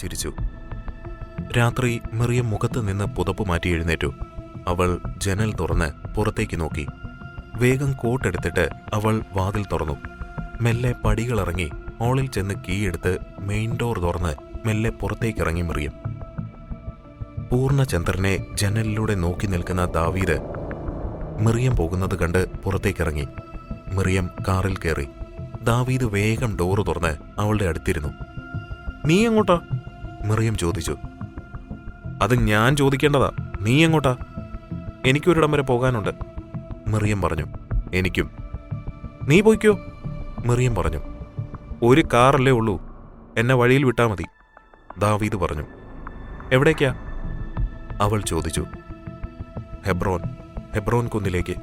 ചിരിച്ചു. രാത്രി മറിയം മുഖത്ത് നിന്ന് പുതപ്പ് മാറ്റി എഴുന്നേറ്റു. അവൾ ജനൽ തുറന്ന് പുറത്തേക്ക് നോക്കി. വേഗം കോട്ടെടുത്തിട്ട് അവൾ വാതിൽ തുറന്നു. മെല്ലെ പടികളിറങ്ങി ഹാളിൽ ചെന്ന് കീയെടുത്ത് മെയിൻ ഡോർ തുറന്ന് മെല്ലെ പുറത്തേക്കിറങ്ങി മറിയം. പൂർണ്ണചന്ദ്രനെ ജനലിലൂടെ നോക്കി നിൽക്കുന്ന ദാവീദ് മറിയം പോകുന്നത് കണ്ട് പുറത്തേക്കിറങ്ങി. മറിയം കാറിൽ കയറി. ദാവീദ് വേഗം ഡോറ് തുറന്ന് അവളുടെ അടുത്തിരുന്നു. നീ എങ്ങോട്ടാ? മറിയം ചോദിച്ചു. അത് ഞാൻ ചോദിക്കേണ്ടതാ. നീ എങ്ങോട്ടാ? എനിക്കൊരിടം വരെ പോകാനുണ്ട്, മറിയം പറഞ്ഞു. എനിക്കും. നീ പോയിക്കോ, മറിയം പറഞ്ഞു. ഒരു കാറല്ലേ ഉള്ളൂ, എന്നെ വഴിയിൽ വിട്ടാ മതി, ദാവീദ് പറഞ്ഞു. എവിടേക്കാ? അവൾ ചോദിച്ചു. ഹെബ്രോൻ കുന്നിലേക്ക്.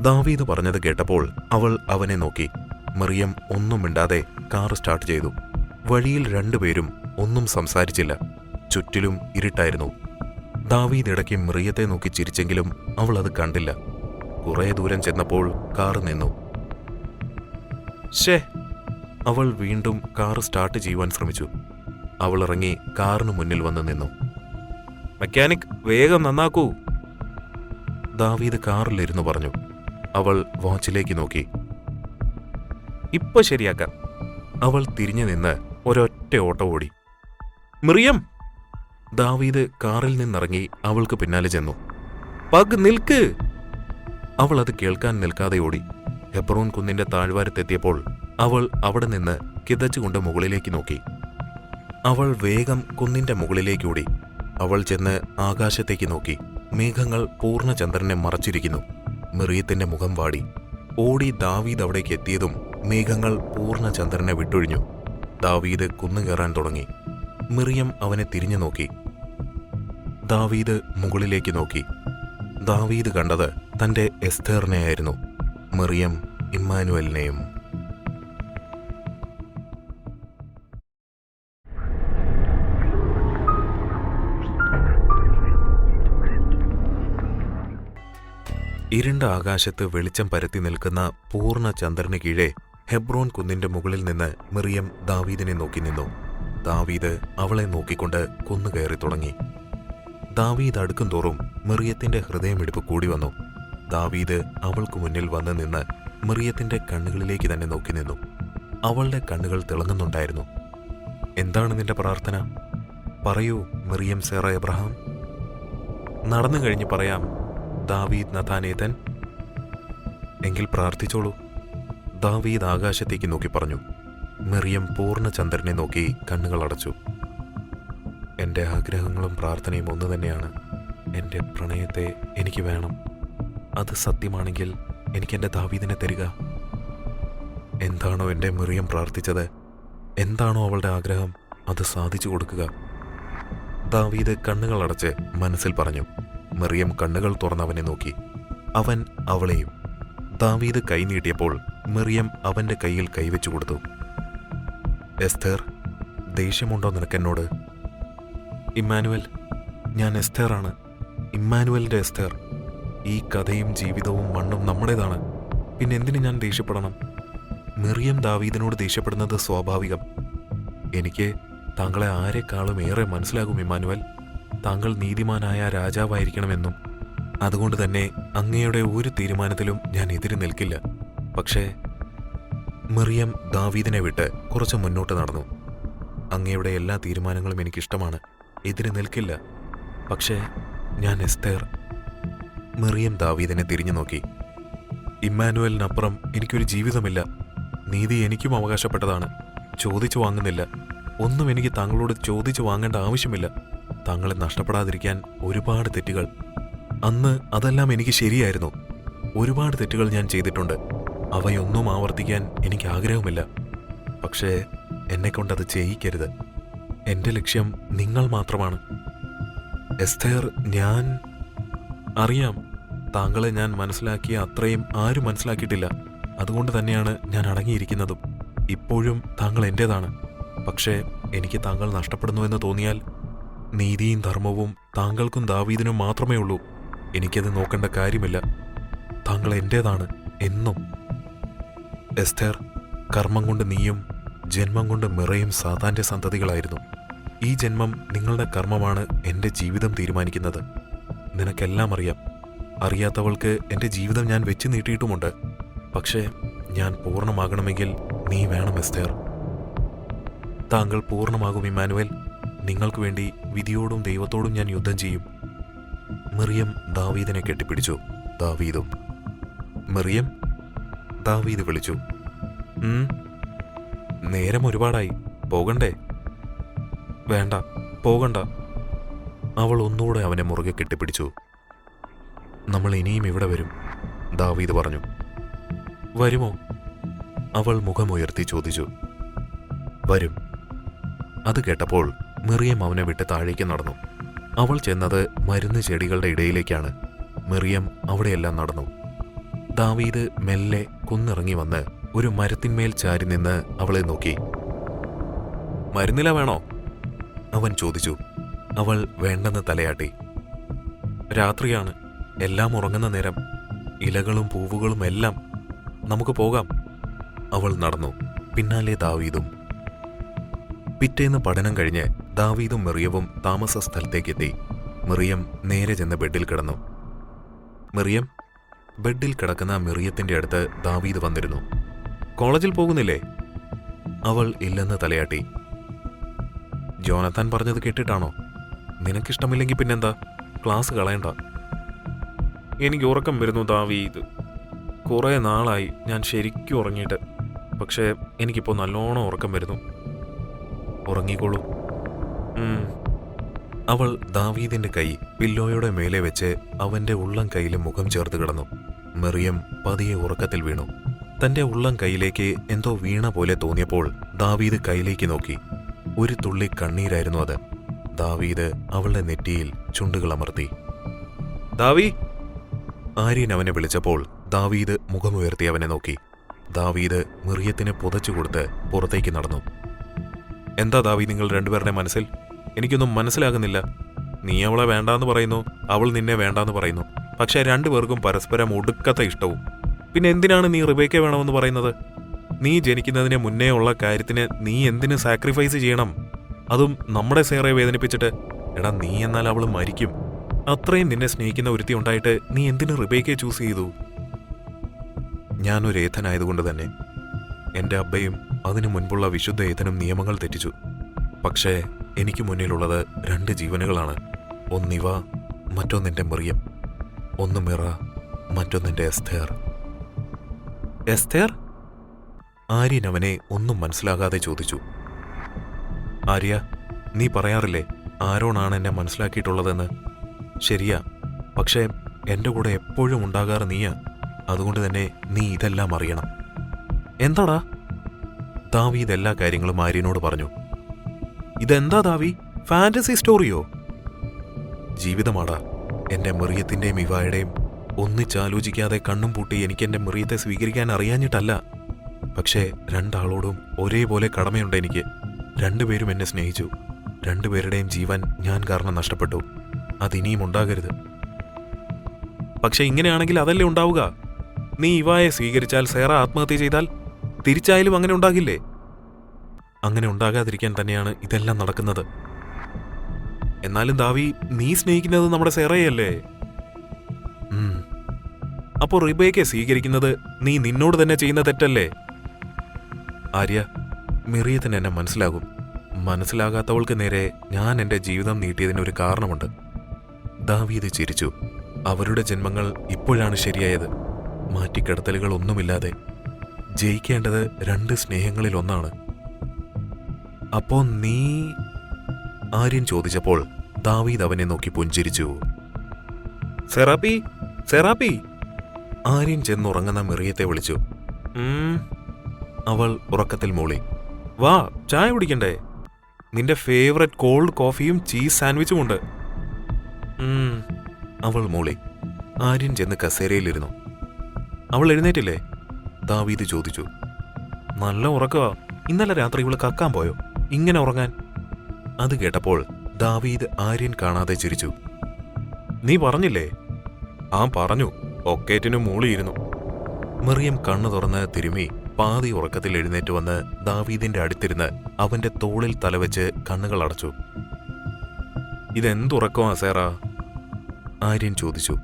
ദാവീദ് പറഞ്ഞത് കേട്ടപ്പോൾ അവൾ അവനെ നോക്കി. മറിയം ഒന്നും മിണ്ടാതെ കാർ സ്റ്റാർട്ട് ചെയ്തു. വഴിയിൽ രണ്ടുപേരും ഒന്നും സംസാരിച്ചില്ല. ചുറ്റിലും ഇരുട്ടായിരുന്നു. ദാവീദ് ഇടയ്ക്ക് മറിയത്തെ നോക്കി ചിരിച്ചെങ്കിലും അവൾ അത് കണ്ടില്ല. കുറേ ദൂരം ചെന്നപ്പോൾ കാർ നിന്നു. ഷേ, അവൾ വീണ്ടും കാർ സ്റ്റാർട്ട് ചെയ്യുവാൻ ശ്രമിച്ചു. അവൾ ഇറങ്ങി കാറിന് മുന്നിൽ വന്ന് നിന്നു. മെക്കാനിക് വേഗം നന്നാക്കൂ, ദാവീദ് കാറിലിരുന്നു പറഞ്ഞു. അവൾ വാച്ചിലേക്ക് നോക്കി. ഇപ്പൊ ശരിയാക്കാം. അവൾ തിരിഞ്ഞു നിന്ന് ഒരൊറ്റ ഓട്ടം ഓടി. മറിയം! ദാവീദ് കാറിൽ നിന്നിറങ്ങി അവൾക്ക് പിന്നാലെ ചെന്നു. പഗ് നിൽക്ക്! അവൾ അത് കേൾക്കാൻ നിൽക്കാതെ ഓടി. ഹെബ്രോൻ കുന്നിന്റെ താഴ്വാരത്തെത്തിയപ്പോൾ അവൾ അവിടെ നിന്ന് കിതച്ചുകൊണ്ട് മുകളിലേക്ക് നോക്കി. അവൾ വേഗം കുന്നിന്റെ മുകളിലേക്ക് ഓടി. അവൾ ചെന്ന് ആകാശത്തേക്ക് നോക്കി. മേഘങ്ങൾ പൂർണ്ണചന്ദ്രനെ മറച്ചിരിക്കുന്നു. മറിയത്തിന്റെ മുഖം വാടി. ഓടി ദാവീദ് അവിടേക്ക് എത്തിയതും മേഘങ്ങൾ പൂർണ്ണചന്ദ്രനെ വിട്ടൊഴിഞ്ഞു. ദാവീദ് കുന്നുകയറാൻ തുടങ്ങി. മറിയം അവനെ തിരിഞ്ഞു നോക്കി. ദാവീദ് മുകളിലേക്ക് നോക്കി. ദാവീദ് കണ്ടത് തന്റെ എസ്തേറിനെയായിരുന്നു, മറിയം ഇമ്മാനുവലിനെയും. ഇരുണ്ട ആകാശത്ത് വെളിച്ചം പരത്തി നിൽക്കുന്ന പൂർണ്ണ ചന്ദ്രന് കീഴെ ഹെബ്രോൻ കുന്നിന്റെ മുകളിൽ നിന്ന് മറിയം ദാവീദിനെ നോക്കി നിന്നു. ദാവീദ് അവളെ നോക്കിക്കൊണ്ട് കുന്നുകയറി തുടങ്ങി. ദാവീദ് അടുക്കും തോറും മറിയത്തിന്റെ ഹൃദയമിടിപ്പ് കൂടി വന്നു. ദാവീദ് അവൾക്ക് മുന്നിൽ വന്ന് നിന്ന് മറിയത്തിന്റെ കണ്ണുകളിലേക്ക് തന്നെ നോക്കി നിന്നു. അവളുടെ കണ്ണുകൾ തിളങ്ങുന്നുണ്ടായിരുന്നു. എന്താണ് നിന്റെ പ്രാർത്ഥന? പറയൂ മറിയം സേറ എബ്രഹാം. നടന്നു കഴിഞ്ഞ് പറയാം, ദാവീദ് നഥാനേതൻ. എങ്കിൽ പ്രാർത്ഥിച്ചോളൂ, ദാവീദ് ആകാശത്തേക്ക് നോക്കി പറഞ്ഞു. മറിയം പൂർണ്ണചന്ദ്രനെ നോക്കി കണ്ണുകൾ അടച്ചു. എൻ്റെ ആഗ്രഹങ്ങളും പ്രാർത്ഥനയും ഒന്നു തന്നെയാണ്. എൻ്റെ പ്രണയത്തെ എനിക്ക് വേണം. അത് സത്യമാണെങ്കിൽ എനിക്കെൻ്റെ ദാവീദിനെ തരിക. എന്താണോ എൻ്റെ മറിയം പ്രാർത്ഥിച്ചത്, എന്താണോ അവളുടെ ആഗ്രഹം, അത് സാധിച്ചു കൊടുക്കുക. ദാവീദ് കണ്ണുകൾ അടച്ച് മനസ്സിൽ പറഞ്ഞു. മറിയം കണ്ണുകൾ തുറന്നവനെ നോക്കി. അവൻ അവളെയും. ദാവീദ് കൈ നീട്ടിയപ്പോൾ മറിയം അവൻ്റെ കയ്യിൽ കൈവച്ചു കൊടുത്തു. എസ്തേർ, ദേഷ്യമുണ്ടോ നിനക്കെന്നോട്? ഇമ്മാനുവൽ, ഞാൻ എസ്തേറാണ്, ഇമ്മാനുവലിൻ്റെ എസ്തേർ. ഈ കഥയും ജീവിതവും മണ്ണും നമ്മുടേതാണ്. പിന്നെ എന്തിനു ഞാൻ ദേഷ്യപ്പെടണം? മറിയം ദാവീദിനോട് ദേഷ്യപ്പെടുന്നത് സ്വാഭാവികം. എനിക്ക് താങ്കളെ ആരെക്കാളും ഏറെ മനസ്സിലാകും ഇമ്മാനുവൽ. താങ്കൾ നീതിമാനായ രാജാവായിരിക്കണമെന്നും അതുകൊണ്ട് തന്നെ അങ്ങയുടെ ഒരു തീരുമാനത്തിലും ഞാൻ എതിര് നിൽക്കില്ല. പക്ഷേ മറിയം ദാവീദിനെ വിട്ട് കുറച്ച് മുന്നോട്ട് നടന്നു. അങ്ങയുടെ എല്ലാ തീരുമാനങ്ങളും എനിക്കിഷ്ടമാണ്, എതിര് നിൽക്കില്ല. പക്ഷേ ഞാൻ എസ്തേർ. മറിയം ദാവീദിനെ തിരിഞ്ഞു നോക്കി. ഇമ്മാനുവലിനപ്പുറം എനിക്കൊരു ജീവിതമില്ല. നീതി എനിക്കും അവകാശപ്പെട്ടതാണ്. ചോദിച്ചു വാങ്ങുന്നില്ല. ഒന്നും എനിക്ക് താങ്കളോട് ചോദിച്ചു വാങ്ങേണ്ട ആവശ്യമില്ല. താങ്കളെ നഷ്ടപ്പെടാതിരിക്കാൻ ഒരുപാട് തെറ്റുകൾ. അന്ന് അതെല്ലാം എനിക്ക് ശരിയായിരുന്നു. ഒരുപാട് തെറ്റുകൾ ഞാൻ ചെയ്തിട്ടുണ്ട്. അവയൊന്നും ആവർത്തിക്കാൻ എനിക്ക് ആഗ്രഹമില്ല. പക്ഷേ എന്നെക്കൊണ്ടത് ചെയ്യിക്കരുത്. എൻ്റെ ലക്ഷ്യം നിങ്ങൾ മാത്രമാണ്. എസ്തേർ, ഞാൻ അറിയാം, താങ്കളെ ഞാൻ മനസ്സിലാക്കിയ അത്രയും ആരും മനസ്സിലാക്കിയിട്ടില്ല. അതുകൊണ്ട് തന്നെയാണ് ഞാൻ അടങ്ങിയിരിക്കുന്നതും. ഇപ്പോഴും താങ്കൾ എൻ്റേതാണ്. പക്ഷേ എനിക്ക് താങ്കൾ നഷ്ടപ്പെടുന്നുവെന്ന് തോന്നിയാൽ നീതിയും ധർമ്മവും താങ്കൾക്കും ദാവീദിനും മാത്രമേ ഉള്ളൂ. എനിക്കത് നോക്കേണ്ട കാര്യമില്ല. താങ്കൾ എൻ്റേതാണ് എന്നും. എസ്തേർ, കർമ്മം കൊണ്ട് നീയും ജന്മം കൊണ്ട് മിറയും സാത്താൻ്റെ സന്തതികളായിരുന്നു. ഈ ജന്മം നിങ്ങളുടെ കർമ്മമാണ് എൻ്റെ ജീവിതം തീരുമാനിക്കുന്നത്. നിനക്കെല്ലാം അറിയാം. അറിയാത്തവൾക്ക് എൻ്റെ ജീവിതം ഞാൻ വെച്ച് നീട്ടിയിട്ടുമുണ്ട്. പക്ഷേ ഞാൻ പൂർണ്ണമാകണമെങ്കിൽ നീ വേണം എസ്തേർ. താങ്കൾ പൂർണ്ണമാകും ഇമ്മാനുവേൽ. നിങ്ങൾക്ക് വേണ്ടി വിധിയോടും ദൈവത്തോടും ഞാൻ യുദ്ധം ചെയ്യും. മറിയം ദാവീദിനെ കെട്ടിപ്പിടിച്ചു. ദാവീദും. മറിയം, ദാവീദ് വിളിച്ചു. നേരം ഒരുപാടായി, പോകണ്ടേ? വേണ്ട, പോകണ്ട. അവൾ ഒന്നുകൂടെ അവനെ മുറുകെ കെട്ടിപ്പിടിച്ചു. നമ്മൾ ഇനിയും ഇവിടെ വരും, ദാവീദ് പറഞ്ഞു. വരുമോ? അവൾ മുഖമുയർത്തി ചോദിച്ചു. വരും. അത് കേട്ടപ്പോൾ മറിയം അവനെ വിട്ട് താഴേക്ക് നടന്നു. അവൾ ചെന്നത് മരുന്ന് ചെടികളുടെ ഇടയിലേക്കാണ്. മറിയം അവിടെയെല്ലാം നടന്നു. ദാവീദ് മെല്ലെ കുന്നിറങ്ങി വന്ന് ഒരു മരത്തിന്മേൽ ചാരി നിന്ന് അവളെ നോക്കി. മരുന്നില വേണോ? അവൻ ചോദിച്ചു. അവൾ വേണ്ടെന്ന് തലയാട്ടി. രാത്രിയാണ്, എല്ലാം ഉറങ്ങുന്ന നേരം. ഇലകളും പൂവുകളും എല്ലാം. നമുക്ക് പോകാം. അവൾ നടന്നു. പിന്നാലെ ദാവീദും. പിറ്റേന്ന് പഠനം കഴിഞ്ഞ് ദാവീദും മറിയവും താമസ സ്ഥലത്തേക്കെത്തി. മറിയം നേരെ ചെന്ന് ബെഡിൽ കിടന്നു. മറിയം. ബെഡിൽ കിടക്കുന്ന മറിയത്തിന്റെ അടുത്ത് ദാവീദ് വന്നിരുന്നു. കോളേജിൽ പോകുന്നില്ലേ? അവൾ ഇല്ലെന്ന് തലയാട്ടി. ജോനത്താൻ പറഞ്ഞത് കേട്ടിട്ടാണോ? നിനക്കിഷ്ടമില്ലെങ്കിൽ പിന്നെന്താ? ക്ലാസ് കളയണ്ട. എനിക്ക് ഉറക്കം വരുന്നു ദാവീദ്. കുറേ നാളായി ഞാൻ ശരിക്കും ഉറങ്ങിയിട്ട്. പക്ഷേ എനിക്കിപ്പോൾ നല്ലോണം ഉറക്കം വരുന്നു. ഉറങ്ങിക്കോളൂ. അവൾ ദാവീദിന്റെ കൈ പില്ലോയുടെ മേലെ വെച്ച് അവന്റെ ഉള്ളം കൈയിൽ മുഖം ചേർത്ത് കിടന്നു. മറിയം പതിയെ ഉറക്കത്തിൽ വീണു. തന്റെ ഉള്ളം കൈയിലേക്ക് എന്തോ വീണ പോലെ തോന്നിയപ്പോൾ ദാവീദ് കൈയിലേക്ക് നോക്കി. ഒരു തുള്ളി കണ്ണീരായിരുന്നു അത്. ദാവീദ് അവളുടെ നെറ്റിയിൽ ചുണ്ടുകൾ അമർത്തി. ദാവീ! ആര്യൻ അവനെ വിളിച്ചപ്പോൾ ദാവീദ് മുഖമുയർത്തി അവനെ നോക്കി. ദാവീദ് മറിയത്തിന് പുതച്ചുകൊടുത്ത് പുറത്തേക്ക് നടന്നു. എന്താ ദാവീ നിങ്ങൾ രണ്ടുപേരുടെ മനസ്സിൽ? എനിക്കൊന്നും മനസ്സിലാകുന്നില്ല. നീ അവളെ വേണ്ടാന്ന് പറയുന്നു, അവൾ നിന്നെ വേണ്ടാന്ന് പറയുന്നു. പക്ഷെ രണ്ടുപേർക്കും പരസ്പരം ഒടുക്കത്തെ ഇഷ്ടവും. പിന്നെ എന്തിനാണ് നീ റിബേക്ക വേണമെന്ന് പറയുന്നത്? നീ ജനിക്കുന്നതിന് മുന്നേ ഉള്ള കാര്യത്തിന് നീ എന്തിന് സാക്രിഫൈസ് ചെയ്യണം? അതും നമ്മുടെ സേറയെ വേദനിപ്പിച്ചിട്ട്. എടാ, നീ എന്നാൽ അവൾ മരിക്കും. അത്രയും നിന്നെ സ്നേഹിക്കുന്ന ഒരുത്തി ഉണ്ടായിട്ട് നീ എന്തിന് റിബേക്കയെ ചൂസ് ചെയ്തു? ഞാനൊരു ഏഥനായതുകൊണ്ട് തന്നെ. എൻ്റെ അബ്ബയും അതിനു മുൻപുള്ള വിശുദ്ധ ഏഥനും നിയമങ്ങൾ തെറ്റിച്ചു. പക്ഷേ എനിക്ക് മുന്നിലുള്ളത് രണ്ട് ജീവനുകളാണ്. ഒന്നിവ, മറ്റൊന്നെൻ്റെ മറിയം. ഒന്ന് മിറ, മറ്റൊന്നെൻ്റെ എസ്തേർ. എസ്തേർ? ആര്യൻ അവനെ ഒന്നും മനസ്സിലാകാതെ ചോദിച്ചു. ആര്യ, നീ പറയാറില്ലേ ആരോണാണ് എന്നെ മനസ്സിലാക്കിയിട്ടുള്ളതെന്ന്? ശരിയാ, പക്ഷേ എൻ്റെ കൂടെ എപ്പോഴും ഉണ്ടാകാറ് നീയാ. അതുകൊണ്ട് തന്നെ നീ ഇതെല്ലാം അറിയണം. എന്താടാ? ദാവീദ് എല്ലാ കാര്യങ്ങളും ആര്യനോട് പറഞ്ഞു. ഇതെന്താ ദാവി, ഫാന്റസി സ്റ്റോറിയോ? ജീവിതമാടാ. എൻ്റെ മറിയത്തിൻ്റെയും ഇവായുടെയും ഒന്നിച്ചാലോചിക്കാതെ കണ്ണും പൂട്ടി എനിക്ക് എൻ്റെ മറിയത്തെ സ്വീകരിക്കാൻ അറിയാഞ്ഞിട്ടല്ല. പക്ഷേ രണ്ടാളോടും ഒരേപോലെ കടമയുണ്ട് എനിക്ക്. രണ്ടുപേരും എന്നെ സ്നേഹിച്ചു. രണ്ടുപേരുടെയും ജീവൻ ഞാൻ കാരണം നഷ്ടപ്പെട്ടു. അതിനിയും ഉണ്ടാകരുത്. പക്ഷെ ഇങ്ങനെയാണെങ്കിൽ അതല്ലേ ഉണ്ടാവുക? നീ ഇവായെ സ്വീകരിച്ചാൽ സേറ ആത്മഹത്യ ചെയ്താൽ തിരിച്ചായാലും അങ്ങനെ ഉണ്ടാകില്ലേ? അങ്ങനെ ഉണ്ടാകാതിരിക്കാൻ തന്നെയാണ് ഇതെല്ലാം നടക്കുന്നത്. എന്നാലും ദാവി, നീ സ്നേഹിക്കുന്നത് നമ്മുടെ സേറയല്ലേ? അപ്പോൾ റിബേക്കയെ സ്വീകരിക്കുന്നത് നീ നിന്നോട് തന്നെ ചെയ്യുന്ന തെറ്റല്ലേ? ആര്യ, മിറിയത്തിന് എന്നെ മനസ്സിലാകും. മനസ്സിലാകാത്തവൾക്ക് നേരെ ഞാൻ എൻ്റെ ജീവിതം നീട്ടിയതിനൊരു കാരണമുണ്ട്. ദാവീദ് ചിരിച്ചു. അവരുടെ ജന്മങ്ങൾ ഇപ്പോഴാണ് ശരിയായത്. മാറ്റിക്കിടത്തലുകളൊന്നുമില്ലാതെ. ജയിക്കേണ്ടത് രണ്ട് സ്നേഹങ്ങളിലൊന്നാണ്. അപ്പോ നീ? ആര്യൻ ചോദിച്ചപ്പോൾ ദാവീദ് അവനെ നോക്കി പുഞ്ചിരിച്ചു. സെറാപ്പി, സെറാപ്പി! ആര്യൻ ചെന്നുറങ്ങുന്ന മിറിയത്തെ വിളിച്ചു. അവൾ ഉറക്കത്തിൽ മൂളി. വാ, ചായ കുടിക്കണ്ടേ? നിന്റെ ഫേവററ്റ് കോൾഡ് കോഫിയും ചീസ് സാൻഡ്വിച്ചും ഉണ്ട്. അവൾ മൂളി. ആര്യൻ ചെന്ന് കസേരയിലിരുന്നു. അവൾ എഴുന്നേറ്റില്ലേ? ദാവീദ് ചോദിച്ചു. നല്ല ഉറക്കവാ. ഇന്നലെ രാത്രി ഇവള് കക്കാൻ പോയോ ഇങ്ങനെ ഉറങ്ങാൻ? അത് കേട്ടപ്പോൾ ദാവീദ് ആര്യൻ കാണാതെ ചിരിച്ചു. നീ പറഞ്ഞില്ലേ? ആ പറഞ്ഞു. ഒക്കേറ്റിനു മൂളിയിരുന്നു. മറിയം കണ്ണു തുറന്ന് തിരുമി പാതി ഉറക്കത്തിൽ എഴുന്നേറ്റ് വന്ന് ദാവീദിന്റെ അടുത്തിരുന്ന് അവന്റെ തോളിൽ തലവെച്ച് കണ്ണുകൾ അടച്ചു. ഇതെന്തുറക്കമാ സേറാ? ആര്യൻ ചോദിച്ചു.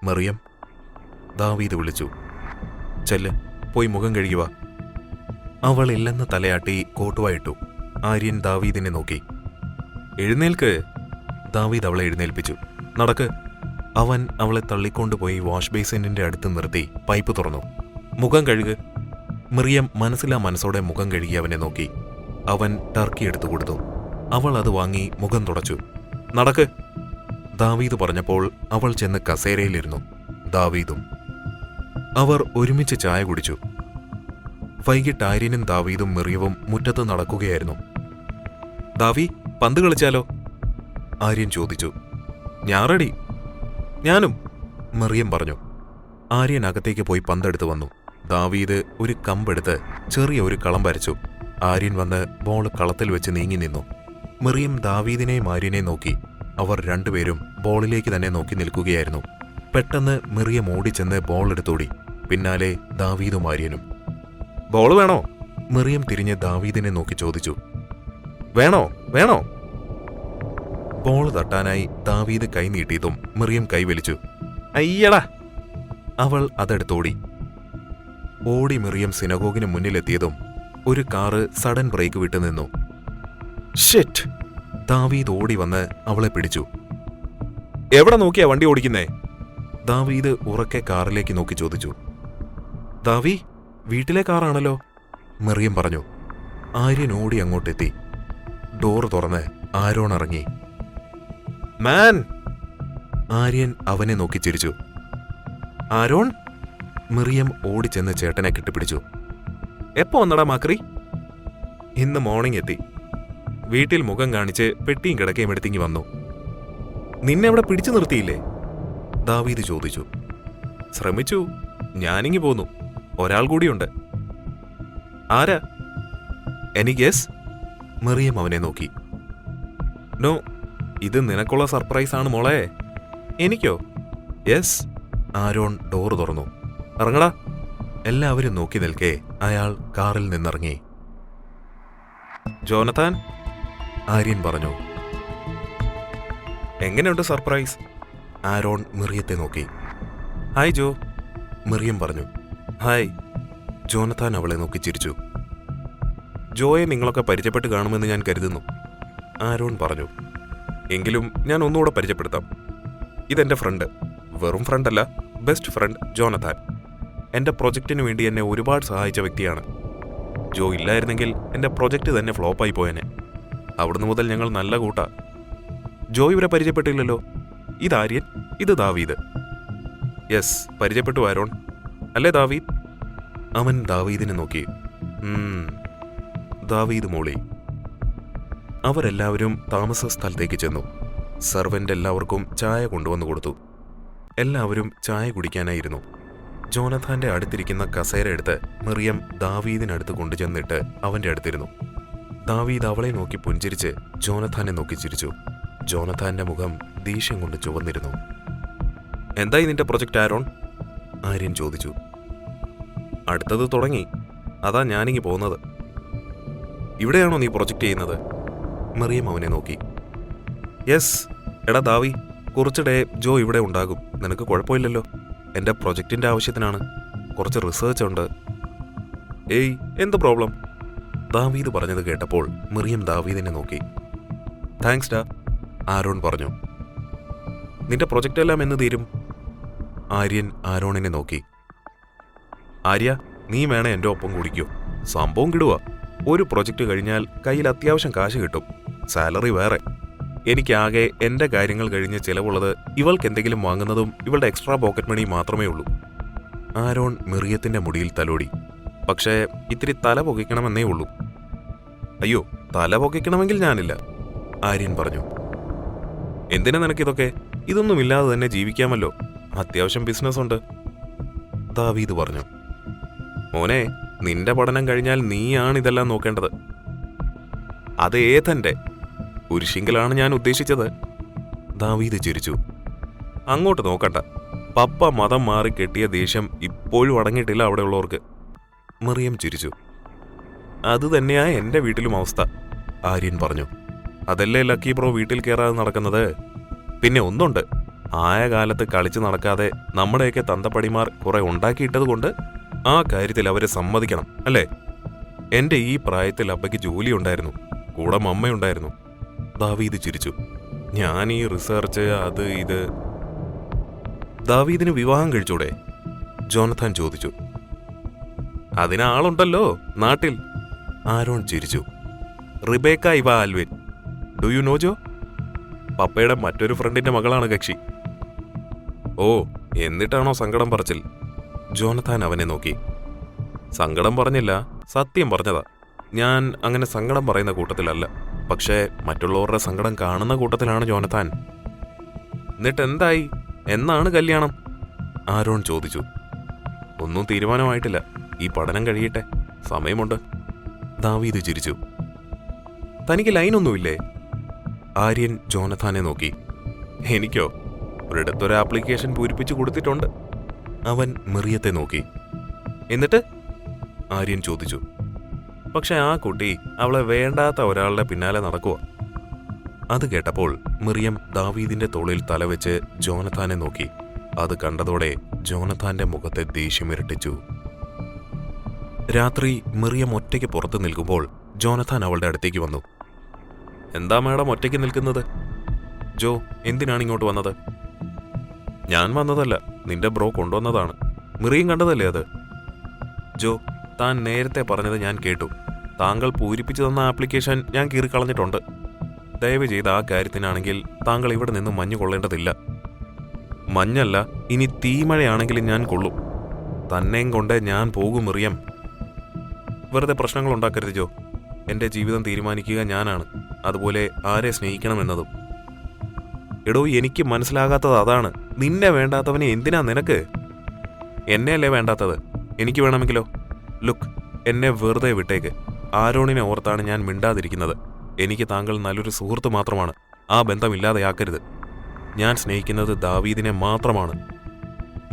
മറിയം, ദാവീദ് വിളിച്ചു. ചെല്ല്, പോയി മുഖം കഴുകുക. അവൾ ഇല്ലെന്ന് തലയാട്ടി കോട്ടുവായിട്ടു. ആര്യൻ ദാവീദിനെ നോക്കി. എഴുന്നേൽക്ക്. ദാവീദ് അവളെ എഴുന്നേൽപ്പിച്ചു. നടക്ക്. അവൻ അവളെ തള്ളിക്കൊണ്ടുപോയി വാഷ് ബേസിനിന്റെ അടുത്ത് നിർത്തി പൈപ്പ് തുറന്നു. മുഖം കഴുക്. മറിയം മനസ്സിലാ മനസ്സോടെ മുഖം കഴുകി അവനെ നോക്കി. അവൻ ടർക്കി എടുത്തു കൊടുത്തു. അവൾ അത് വാങ്ങി മുഖം തുടച്ചു. നടക്ക്. ദാവീദ് പറഞ്ഞപ്പോൾ അവൾ ചെന്ന് കസേരയിലിരുന്നു. ദാവീദും. അവർ ഒരുമിച്ച് ചായ കുടിച്ചു. വൈകിട്ട് ആര്യനും ദാവീദും മറിയവും മുറ്റത്ത് നടക്കുകയായിരുന്നു. ദാവി, പന്ത് കളിച്ചാലോ? ആര്യൻ ചോദിച്ചു. ഞാൻ റെഡി. ഞാനും, മറിയം പറഞ്ഞു. ആര്യൻ അകത്തേക്ക് പോയി പന്തെടുത്ത് വന്നു. ദാവീദ് ഒരു കമ്പെടുത്ത് ചെറിയ ഒരു കളം വരച്ചു. ആര്യൻ വന്ന് ബോൾ കളത്തിൽ വെച്ച് നീങ്ങി നിന്നു. മറിയം ദാവീദിനെയും ആര്യനെയും നോക്കി. അവർ രണ്ടുപേരും ബോളിലേക്ക് തന്നെ നോക്കി നിൽക്കുകയായിരുന്നു. പെട്ടെന്ന് മറിയം ഓടിച്ചെന്ന് ബോൾ എടുത്തോടി. പിന്നാലെ ദാവീദും ആര്യനും. ബോൾ വേണോ? മറിയം തിരിഞ്ഞ് ദാവീദിനെ നോക്കി ചോദിച്ചു. വേണോ വേണോ? ബോൾ തട്ടാനായി ദാവീദ് കൈ നീട്ടിയതും മറിയം കൈവലിച്ചു. അയ്യടാ! അവൾ അതെടുത്തോടി. ഓടി മറിയം സിനഗോഗിന് മുന്നിലെത്തിയതും ഒരു കാറ് സഡൻ ബ്രേക്ക് വിട്ടു നിന്നു. ഷിറ്റ്! ദാവീദ് ഓടി വന്ന് അവളെ പിടിച്ചു. എവിടെ നോക്കിയാ വണ്ടി ഓടിക്കുന്നേ? ദാവീദ് ഉറക്കെ കാറിലേക്ക് നോക്കി ചോദിച്ചു. ദാവി, വീട്ടിലെ കാറാണല്ലോ, മറിയം പറഞ്ഞു. ആര്യൻ ഓടി അങ്ങോട്ടെത്തി. ഡോർ തുറന്ന് ആരോൺ ഇറങ്ങി. മാൻ! ആര്യൻ അവനെ നോക്കി ചിരിച്ചു. ആരോൺ? മറിയം ഓടിച്ചെന്ന് ചേട്ടനെ കെട്ടിപ്പിടിച്ചു. എപ്പോ വന്നടാ മാക്രി? ഇന്ന് മോർണിംഗ് എത്തി. വീട്ടിൽ മുഖം കാണിച്ച് പെട്ടിയും കിടക്കയും എടുത്തിങ്ങി വന്നു. നിന്നെ അവിടെ പിടിച്ചു നിർത്തിയില്ലേ? ദാവീദ് ചോദിച്ചു. ശ്രമിച്ചു. ഞാനിങ്ങി പോന്നു. ഒരാൾ കൂടിയുണ്ട്. ആരാ? Any guess? മറിയം അവനെ നോക്കി. നോ, ഇത് നിനക്കുള്ള സർപ്രൈസാണ് മോളെ. എനിക്കോ? യെസ്. ആരോൺ ഡോർ തുറന്നു. ഇറങ്ങടാ. എല്ലാവരും നോക്കി നിൽക്കെ അയാൾ കാറിൽ നിന്നിറങ്ങി. ജോനത്താൻ, ആര്യൻ പറഞ്ഞു. എങ്ങനെയുണ്ട് സർപ്രൈസ്? ആരോൺ മറിയത്തെ നോക്കി. ഹായ് ജോ, മറിയം പറഞ്ഞു. ഹായ്. ജോനത്താൻ അവളെ നോക്കി ചിരിച്ചു. ജോയെ നിങ്ങളൊക്കെ പരിചയപ്പെട്ട് കാണുമെന്ന് ഞാൻ കരുതുന്നു, ആരോൺ പറഞ്ഞു. എങ്കിലും ഞാൻ ഒന്നുകൂടെ പരിചയപ്പെടുത്താം. ഇതെന്റെ ഫ്രണ്ട്. വെറും ഫ്രണ്ടല്ല, ബെസ്റ്റ് ഫ്രണ്ട് ജോനത്താൻ. എൻ്റെ പ്രൊജക്റ്റിന് വേണ്ടി എന്നെ ഒരുപാട് സഹായിച്ച വ്യക്തിയാണ്. ജോ ഇല്ലായിരുന്നെങ്കിൽ എൻ്റെ പ്രൊജക്റ്റ് തന്നെ ഫ്ലോപ്പായി പോയേനെ. അവിടുന്ന് മുതൽ ഞങ്ങൾ നല്ല കൂട്ടാ. ജോ ഇവരെ പരിചയപ്പെട്ടില്ലല്ലോ. ഇത് ആര്യൻ, ഇത് ദാവീദ്. യെസ്, പരിചയപ്പെട്ടു ആരോൺ. അല്ലേ ദാവീദ്? അവൻ ദാവീദിനെ നോക്കി. ദാവീദ് മോളി. അവരെല്ലാവരും താമസ സ്ഥലത്തേക്ക് ചെന്നു. സർവൻ്റ് എല്ലാവർക്കും ചായ കൊണ്ടുവന്നു കൊടുത്തു. എല്ലാവരും ചായ കുടിക്കാനായിരുന്നു. ജോനഥാന്റെ അടുത്തിരിക്കുന്ന കസേര എടുത്ത് മറിയം ദാവീദിനടുത്ത് കൊണ്ടുചെന്നിട്ട് അവന്റെ അടുത്തിരുന്നു. ദാവീദ് അവളെ നോക്കി പുഞ്ചിരിച്ച് ജോനഥാനെ നോക്കി ചിരിച്ചു. ജോനഥാന്റെ മുഖം ദേഷ്യം കൊണ്ട് ചുവന്നിരുന്നു. എന്തായി നിന്റെ പ്രൊജക്റ്റ് ആരോൺ? ആര്യൻ ചോദിച്ചു. അടുത്തത് തുടങ്ങി. അതാ ഞാനിങ്ങി പോകുന്നത്. ഇവിടെയാണോ നീ പ്രൊജക്റ്റ് ചെയ്യുന്നത്? മറിയം അവനെ നോക്കി. യെസ്. എടാ ദാവി, കുറച്ചിടെ ജോ ഇവിടെ ഉണ്ടാകും. നിനക്ക് കുഴപ്പമില്ലല്ലോ. എൻ്റെ പ്രൊജക്റ്റിൻ്റെ ആവശ്യത്തിനാണ്. കുറച്ച് റിസർച്ച് ഉണ്ട്. ഏയ്, എന്ത് പ്രോബ്ലം? ദാവീദ് പറഞ്ഞത് കേട്ടപ്പോൾ മറിയം ദാവീദിനെ നോക്കി. താങ്ക്സ് ഡാ, ആരോൺ പറഞ്ഞു. നിന്റെ പ്രൊജക്റ്റ് എല്ലാം എന്ന് തീരും? ആര്യൻ ആരോണിനെ നോക്കി. ആര്യ, നീ വേണേ എൻ്റെ ഒപ്പം കുടിക്കൂ. സംഭവം കിടുക. ഒരു പ്രൊജക്റ്റ് കഴിഞ്ഞാൽ കയ്യിൽ അത്യാവശ്യം കാശ് കിട്ടും. സാലറി വേറെ. എനിക്കാകെ എൻ്റെ കാര്യങ്ങൾ കഴിഞ്ഞ് ചിലവുള്ളത് ഇവൾക്ക് എന്തെങ്കിലും വാങ്ങുന്നതും ഇവളുടെ എക്സ്ട്രാ പോക്കറ്റ് മണി മാത്രമേ ഉള്ളൂ. ആരോൺ മറിയത്തിൻ്റെ മുടിയിൽ തലോടി. പക്ഷേ ഇത്തിരി തല പൊക്കിക്കണമെന്നേ ഉള്ളൂ. അയ്യോ, തല പൊക്കിക്കണമെങ്കിൽ ഞാനില്ല, ആര്യൻ പറഞ്ഞു. എന്തിനാ നിനക്കിതൊക്കെ? ഇതൊന്നുമില്ലാതെ തന്നെ ജീവിക്കാമല്ലോ. അത്യാവശ്യം ബിസിനസ് ഉണ്ട്, ദാവീദ് പറഞ്ഞു. മോനെ, നിന്റെ പഠനം കഴിഞ്ഞാൽ നീയാണ് ഇതെല്ലാം നോക്കേണ്ടത്. അത് ഏതന്റെ കുരിശിങ്കലാണ് ഞാൻ ഉദ്ദേശിച്ചത്, ദാവീദ് ചിരിച്ചു. അങ്ങോട്ട് നോക്കണ്ട. പപ്പ മതം മാറി കെട്ടിയ ദേഷ്യം ഇപ്പോഴും അടങ്ങിയിട്ടില്ല അവിടെയുള്ളവർക്ക്. മറിയം ചിരിച്ചു. അത് തന്നെയാ എൻ്റെ വീട്ടിലും അവസ്ഥ, ആര്യൻ പറഞ്ഞു. അതല്ലേ ലക്കി ബ്രോ വീട്ടിൽ കയറാതെ നടക്കുന്നത്. പിന്നെ ഒന്നുണ്ട്, ആയ കാലത്ത് കളിച്ച് നടക്കാതെ നമ്മുടെയൊക്കെ തന്തപ്പടിമാർ കുറെ ഉണ്ടാക്കിയിട്ടത് കൊണ്ട് ആ കാര്യത്തിൽ അവരെ സമ്മതിക്കണം അല്ലേ? എൻ്റെ ഈ പ്രായത്തിൽ അപ്പയ്ക്ക് ജോലി ഉണ്ടായിരുന്നു, കൂടെ മമ്മയുണ്ടായിരുന്നു. ദാവീദ് ചിരിച്ചു. ഞാൻ ഈ റിസർച്ച് അത് ഇത്. ദാവീദിന് വിവാഹം കഴിച്ചൂടെ? ജോനഥാൻ ചോദിച്ചു. അതിനാളുണ്ടല്ലോ നാട്ടിൽ, ആരോൺ ചിരിച്ചു. റിബേക്ക ഇവ ആൽവിൻ. ഡു യു നോ ജോ? പപ്പയുടെ മറ്റൊരു ഫ്രണ്ടിന്റെ മകളാണ് കക്ഷി. ഓ, എന്നിട്ടാണോ സങ്കടം പറച്ചിൽ? ജോനഥാൻ അവനെ നോക്കി. സങ്കടം പറഞ്ഞില്ല, സത്യം പറഞ്ഞതാ. ഞാൻ അങ്ങനെ സങ്കടം പറയുന്ന കൂട്ടത്തിലല്ല, പക്ഷേ മറ്റുള്ളവരുടെ സങ്കടം കാണുന്ന കൂട്ടത്തിലാണ് ജോനഥാൻ. എന്നിട്ട് എന്തായി? എന്നാണ് കല്യാണം? ആരോൺ ചോദിച്ചു. ഒന്നും തീരുമാനമായിട്ടില്ല, ഈ പഠനം കഴിയട്ടെ, സമയമുണ്ട്. ദാവീദ് ചിരിച്ചു. തനിക്ക് ലൈനൊന്നുമില്ലേ? ആര്യൻ ജോനഥാനെ നോക്കി. എനിക്കോ? ഒരിടത്തൊരു ആപ്ലിക്കേഷൻ പൂരിപ്പിച്ചു കൊടുത്തിട്ടുണ്ട്. അവൻ മിറിയത്തെ നോക്കി. എന്നിട്ട്? ആര്യൻ ചോദിച്ചു. പക്ഷെ ആ കുട്ടി അവളെ വേണ്ടാത്ത ഒരാളുടെ പിന്നാലെ നടക്കുക. അത് കേട്ടപ്പോൾ മിറിയം ദാവീദിന്റെ തോളിൽ തലവെച്ച് ജോനഥാനെ നോക്കി. അത് കണ്ടതോടെ ജോനഥാന്റെ മുഖത്തെ ദേഷ്യമിരട്ടിച്ചു. രാത്രി മിറിയം ഒറ്റയ്ക്ക് പുറത്തു നിൽക്കുമ്പോൾ ജോനഥാൻ അവളുടെ അടുത്തേക്ക് വന്നു. എന്താ മാഡം ഒറ്റയ്ക്ക് നിൽക്കുന്നത്? ജോ, എന്തിനാണ് ഇങ്ങോട്ട് വന്നത്? ഞാൻ വന്നതല്ല, നിന്റെ ബ്രോ കൊണ്ടുവന്നതാണ്. മിറിയം കണ്ടതല്ലേ അത്? ജോ, താൻ നേരത്തെ പറഞ്ഞത് ഞാൻ കേട്ടു. താങ്കൾ പൂരിപ്പിച്ചു തന്ന ആപ്ലിക്കേഷൻ ഞാൻ കീറിക്കളഞ്ഞിട്ടുണ്ട്. ദയവ് ചെയ്ത് ആ കാര്യത്തിനാണെങ്കിൽ താങ്കൾ ഇവിടെ നിന്ന് മഞ്ഞ് കൊള്ളേണ്ടതില്ല. മഞ്ഞല്ല, ഇനി തീമഴയാണെങ്കിലും ഞാൻ കൊള്ളും. തന്നെയും കൊണ്ട് ഞാൻ പോകും മിറിയം. വെറുതെ പ്രശ്നങ്ങൾ ഉണ്ടാക്കരുത് ജോ. എൻ്റെ ജീവിതം തീരുമാനിക്കുക ഞാനാണ്, അതുപോലെ ആരെ സ്നേഹിക്കണമെന്നതും. എടോ, എനിക്ക് മനസ്സിലാകാത്തത് അതാണ്. നിന്നെ വേണ്ടാത്തവനെ എന്തിനാ നിനക്ക്? എന്നെയല്ലേ വേണ്ടാത്തത്? എനിക്ക് വേണമെങ്കിലോ? ലുക്ക്, എന്നെ വെറുതെ വിട്ടേക്ക്. ആരോണിനെ ഓർത്താണ് ഞാൻ മിണ്ടാതിരിക്കുന്നത്. എനിക്ക് താങ്കൾ നല്ലൊരു സുഹൃത്ത് മാത്രമാണ്. ആ ബന്ധമില്ലാതെയാക്കരുത്. ഞാൻ സ്നേഹിക്കുന്നത് ദാവീദിനെ മാത്രമാണ്.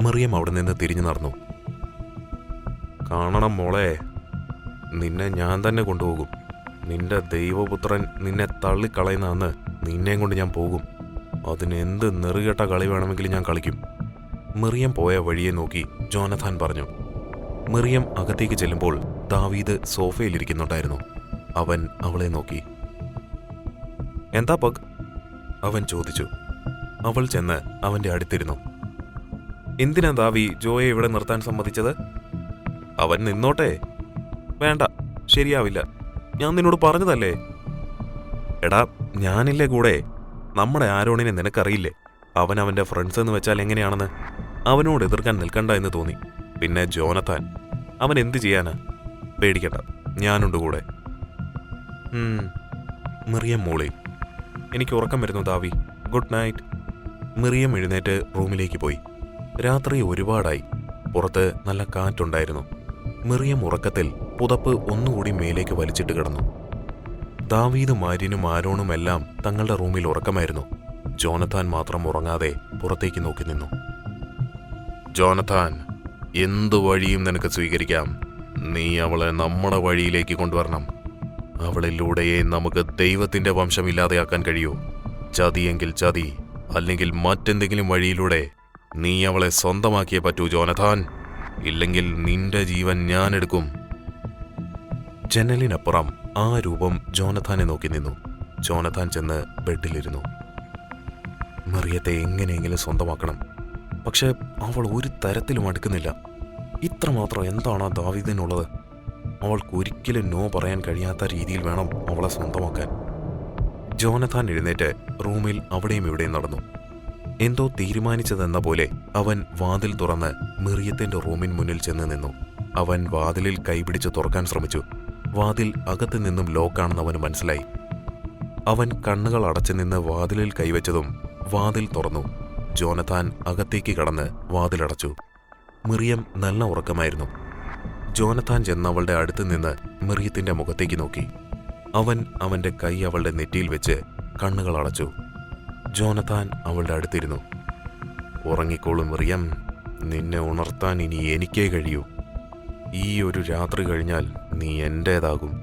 മറിയം അവിടെ നിന്ന് തിരിഞ്ഞു നടന്നു. കാണണം മോളെ, നിന്നെ ഞാൻ തന്നെ കൊണ്ടുപോകും. നിന്റെ ദൈവപുത്രൻ നിന്നെ തള്ളിക്കളയുന്ന അന്ന് നിന്നെയും കൊണ്ട് ഞാൻ പോകും. അതിന് എന്ത് നെറുകെട്ട കളി വേണമെങ്കിലും ഞാൻ കളിക്കും. മറിയം പോയ വഴിയെ നോക്കി ജോനഥാൻ പറഞ്ഞു. മറിയം അകത്തേക്ക് ചെല്ലുമ്പോൾ ദാവീദ് സോഫയിലിരിക്കുന്നുണ്ടായിരുന്നു. അവൻ അവളെ നോക്കി. എന്താ പഗ്? അവൻ ചോദിച്ചു. അവൾ ചെന്ന് അവന്റെ അടുത്തിരുന്നു. എന്തിനാ ദാവി ജോയെ ഇവിടെ നിർത്താൻ സമ്മതിച്ചത്? അവൻ നിന്നോട്ടെ. വേണ്ട, ശരിയാവില്ല. ഞാൻ നിന്നോട് പറഞ്ഞതല്ലേ. എടാ, ഞാനില്ലേ കൂടെ. നമ്മുടെ ആരോണിനെ നിനക്കറിയില്ലേ? അവൻ അവന്റെ ഫ്രണ്ട്സ് എന്ന് വെച്ചാൽ എങ്ങനെയാണെന്ന്. അവനോട് എതിർക്കാൻ നിൽക്കണ്ട എന്ന് തോന്നി. പിന്നെ ജോനഥാൻ, അവൻ എന്ത് ചെയ്യാനാ? പേടിക്കണ്ട, ഞാനുണ്ട് കൂടെ. മിറിയം മൂളി. എനിക്ക് ഉറക്കം വരുന്നു ദാവി, ഗുഡ് നൈറ്റ്. മിറിയം എഴുന്നേറ്റ് റൂമിലേക്ക് പോയി. രാത്രി ഒരുപാടായി. പുറത്ത് നല്ല കാറ്റുണ്ടായിരുന്നു. മിറിയം ഉറക്കത്തിൽ പുതപ്പ് ഒന്നുകൂടി മേലേക്ക് വലിച്ചിട്ട് കിടന്നു. ദാവീദും ആര്യനും ആരോണുമെല്ലാം തങ്ങളുടെ റൂമിൽ ഉറക്കമായിരുന്നു. ജോനഥാൻ മാത്രം ഉറങ്ങാതെ പുറത്തേക്ക് നോക്കി നിന്നു. ജോനഥാൻ, എന്തു വഴിയും നിനക്ക് സ്വീകരിക്കാം. നീ അവളെ നമ്മുടെ വഴിയിലേക്ക് കൊണ്ടുവരണം. അവളിലൂടെയേ നമുക്ക് ദൈവത്തിന്റെ വംശമില്ലാതെയാക്കാൻ കഴിയൂ. ചതിയെങ്കിൽ ചതി, അല്ലെങ്കിൽ മറ്റെന്തെങ്കിലും വഴിയിലൂടെ നീ അവളെ സ്വന്തമാക്കിയേ പറ്റൂ ജോനഥാൻ. ഇല്ലെങ്കിൽ നിന്റെ ജീവൻ ഞാനെടുക്കും. ജനലിനപ്പുറം ആ രൂപം ജോനഥാനെ നോക്കി നിന്നു. ജോനഥാൻ ചെന്ന് ബെഡിലിരുന്നു. മറിയത്തെ എങ്ങനെയെങ്കിലും സ്വന്തമാക്കണം. പക്ഷെ അവൾ ഒരു തരത്തിലും അടുക്കുന്നില്ല. ഇത്രമാത്രം എന്താണ് ആ ദാവീദിനുള്ളത്? അവൾക്ക് ഒരിക്കലും നോ പറയാൻ കഴിയാത്ത രീതിയിൽ വേണം അവളെ സ്വന്തമാക്കാൻ. ജോനഥാൻ എഴുന്നേറ്റ് റൂമിൽ അവിടെയും ഇവിടെയും നടന്നു. എന്തോ തീരുമാനിച്ചതെന്ന പോലെ അവൻ വാതിൽ തുറന്ന് മിറിയത്തിന്റെ റൂമിന് മുന്നിൽ ചെന്ന് നിന്നു. അവൻ വാതിലിൽ കൈപിടിച്ച് തുറക്കാൻ ശ്രമിച്ചു. വാതിൽ അകത്തു നിന്നും ലോക്കാണെന്ന് അവന് മനസ്സിലായി. അവൻ കണ്ണുകൾ അടച്ചു നിന്ന് വാതിലിൽ കൈവച്ചതും വാതിൽ തുറന്നു. ജോനഥാൻ അകത്തേക്ക് കടന്ന് വാതിലടച്ചു. മിറിയം നല്ല ഉറക്കമായിരുന്നു. ജോനഥാൻ ചെന്ന് അവളുടെ അടുത്ത് നിന്ന് മിറിയത്തിന്റെ മുഖത്തേക്ക് നോക്കി. അവൻ അവന്റെ കൈ അവളുടെ നെറ്റിയിൽ വെച്ച് കണ്ണുകൾ അടച്ചു. ജോനഥാൻ അവളുടെ അടുത്തിരുന്നു. ഉറങ്ങിക്കോളും മിറിയം, നിന്നെ ഉണർത്താൻ ഇനി എനിക്കേ കഴിയൂ. ഈ ഒരു രാത്രി കഴിഞ്ഞാൽ നീ എന്റേതാകും.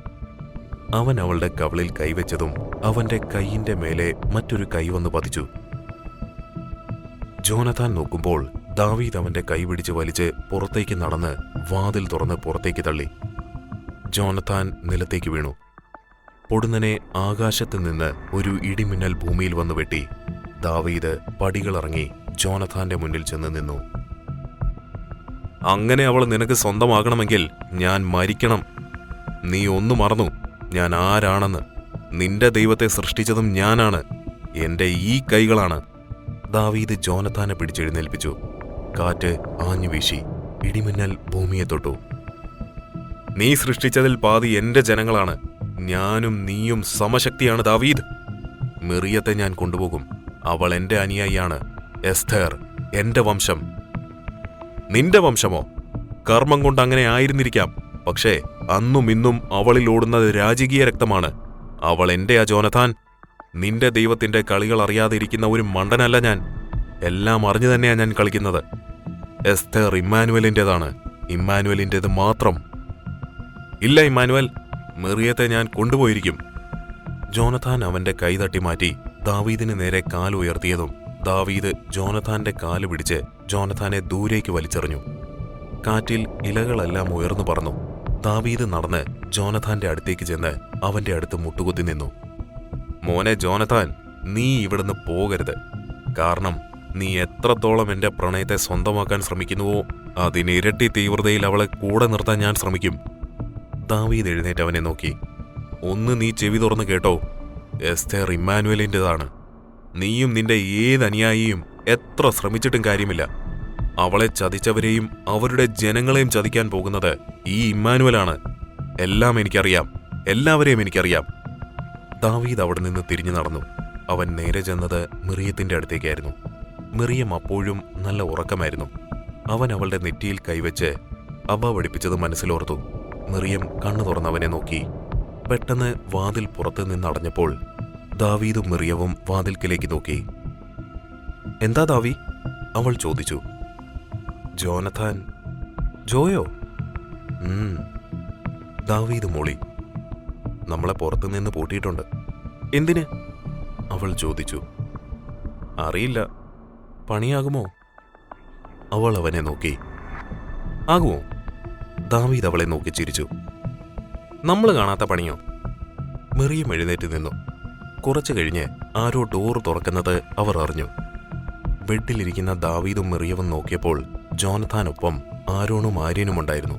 അവൻ അവളുടെ കവിളിൽ കൈവച്ചതും അവന്റെ കൈയിന്റെ മേലെ മറ്റൊരു കൈ വന്ന് പതിച്ചു. ജോനഥാൻ നോക്കുമ്പോൾ ദാവീദ് അവന്റെ കൈ പിടിച്ച് വലിച്ച് പുറത്തേക്ക് നടന്ന് വാതിൽ തുറന്ന് പുറത്തേക്ക് തള്ളി. ജോനഥാൻ നിലത്തേക്ക് വീണു. പൊടുന്നനെ ആകാശത്ത് നിന്ന് ഒരു ഇടിമിന്നൽ ഭൂമിയിൽ വന്നു വെട്ടി. ദാവീദ് പടികളിറങ്ങി ജോനഥാന്റെ മുന്നിൽ ചെന്ന് നിന്നു. അങ്ങനെ അവൾ നിനക്ക് സ്വന്തമാകണമെങ്കിൽ ഞാൻ മരിക്കണം. നീ ഒന്നു മറന്നു, ഞാൻ ആരാണെന്ന്. നിന്റെ ദൈവത്തെ സൃഷ്ടിച്ചതും ഞാനാണ്. എന്റെ ഈ കൈകളാണ്. ദാവീദ് ജോനഥാനെ പിടിച്ചെഴുന്നേൽപ്പിച്ചു. കാറ്റ് ആഞ്ഞു വീശി. ഇടിമിന്നൽ ഭൂമിയെ തൊട്ടു. നീ സൃഷ്ടിച്ചതിൽ പാതി എന്റെ ജനങ്ങളാണ്. ഞാനും നീയും സമശക്തിയാണ് ദാവീദ്. മിറിയത്തെ ഞാൻ കൊണ്ടുപോകും. അവൾ എന്റെ അനുയായിയാണ്. എസ്തേർ എന്റെ വംശം. നിന്റെ വംശമോ? കർമ്മം കൊണ്ട് അങ്ങനെ ആയിരുന്നിരിക്കാം. പക്ഷേ അന്നും ഇന്നും അവളിൽ ഓടുന്നത് രാജകീയ രക്തമാണ്. അവൾ എന്റെയാ ജോനഥാൻ. നിന്റെ ദൈവത്തിന്റെ കളികൾ അറിയാതിരിക്കുന്ന ഒരു മണ്ടനല്ല ഞാൻ. എല്ലാം അറിഞ്ഞു തന്നെയാ ഞാൻ കളിക്കുന്നത്. എസ്തേർ ഇമ്മാനുവലിൻ്റെതാണ്. ഇമ്മാനുവലിൻ്റെത് മാത്രം. ഇല്ല ഇമ്മാനുവൽ, മിറിയത്തെ ഞാൻ കൊണ്ടുപോയിരിക്കും. ജോനഥാൻ അവന്റെ കൈ തട്ടി മാറ്റി ദാവീദിന് നേരെ കാലുയർത്തിയതും ദാവീദ് ജോനഥാന്റെ കാല് പിടിച്ച് ജോനഥാനെ ദൂരേക്ക് വലിച്ചെറിഞ്ഞു. കാറ്റിൽ ഇലകളെല്ലാം ഉയർന്നു പറന്നു. ദാവീദ് നടന്ന് ജോനഥാന്റെ അടുത്തേക്ക് ചെന്ന് അവന്റെ അടുത്ത് മുട്ടുകുത്തി നിന്നു. മോനെ ജോനഥാൻ, നീ ഇവിടുന്ന് പോകരുത്. കാരണം നീ എത്രത്തോളം എന്റെ പ്രണയത്തെ സ്വന്തമാക്കാൻ ശ്രമിക്കുന്നുവോ അതിനിരട്ടി തീവ്രതയിൽ അവളെ കൂടെ നിർത്താൻ ഞാൻ ശ്രമിക്കും. ദാവീദ് എഴുന്നേറ്റ് അവനെ നോക്കി. ഒന്ന് നീ ചെവി തുറന്ന് കേട്ടോ. എസ്തേർ ഇമ്മാനുവലിൻ്റെതാണ്. നീയും നിന്റെ ഏത് അനുയായിയും എത്ര ശ്രമിച്ചിട്ടും കാര്യമില്ല. അവളെ ചതിച്ചവരെയും അവരുടെ ജനങ്ങളെയും ചതിക്കാൻ പോകുന്നത് ഈ ഇമ്മാനുവലാണ്. എല്ലാം എനിക്കറിയാം. എല്ലാവരെയും എനിക്കറിയാം. ദാവീദ് അവിടെ നിന്ന് തിരിഞ്ഞു നടന്നു. അവൻ നേരെ ചെന്നത് മിറിയത്തിന്റെ അടുത്തേക്കായിരുന്നു. മിറിയം അപ്പോഴും നല്ല ഉറക്കമായിരുന്നു. അവൻ അവളുടെ നെറ്റിയിൽ കൈവച്ച് അവ പഠിപ്പിച്ചത് മനസ്സിലോർത്തു. മിറിയം കണ്ണു തുറന്നവനെ നോക്കി. പെട്ടെന്ന് വാതിൽ പുറത്തു നിന്നടഞ്ഞപ്പോൾ ദാവീദും മിറിയവും വാതിൽക്കിലേക്ക് നോക്കി. എന്താ ദാവി? അവൾ ചോദിച്ചു. ജോനഥാൻ. ജോയോ? ദാവീദ് മോളി. നമ്മളെ പുറത്തുനിന്ന് പൂട്ടിയിട്ടുണ്ട്. എന്തിന്? അവൾ ചോദിച്ചു. അറിയില്ല. പണിയാകുമോ? അവൾ അവനെ നോക്കി. ആകുമോ? ദാവീദ് അവളെ നോക്കി ചിരിച്ചു. നമ്മൾ കാണാത്ത പണിയോ? മിറിയം എഴുന്നേറ്റ് നിന്നു. കുറച്ചു കഴിഞ്ഞ് ആരോ ഡോർ തുറക്കുന്നത് അവർ അറിഞ്ഞു. ബെഡിലിരിക്കുന്ന ദാവീദും മിറിയവും നോക്കിയപ്പോൾ ജോനഥാനൊപ്പം ആരോണും ആര്യനുമുണ്ടായിരുന്നു.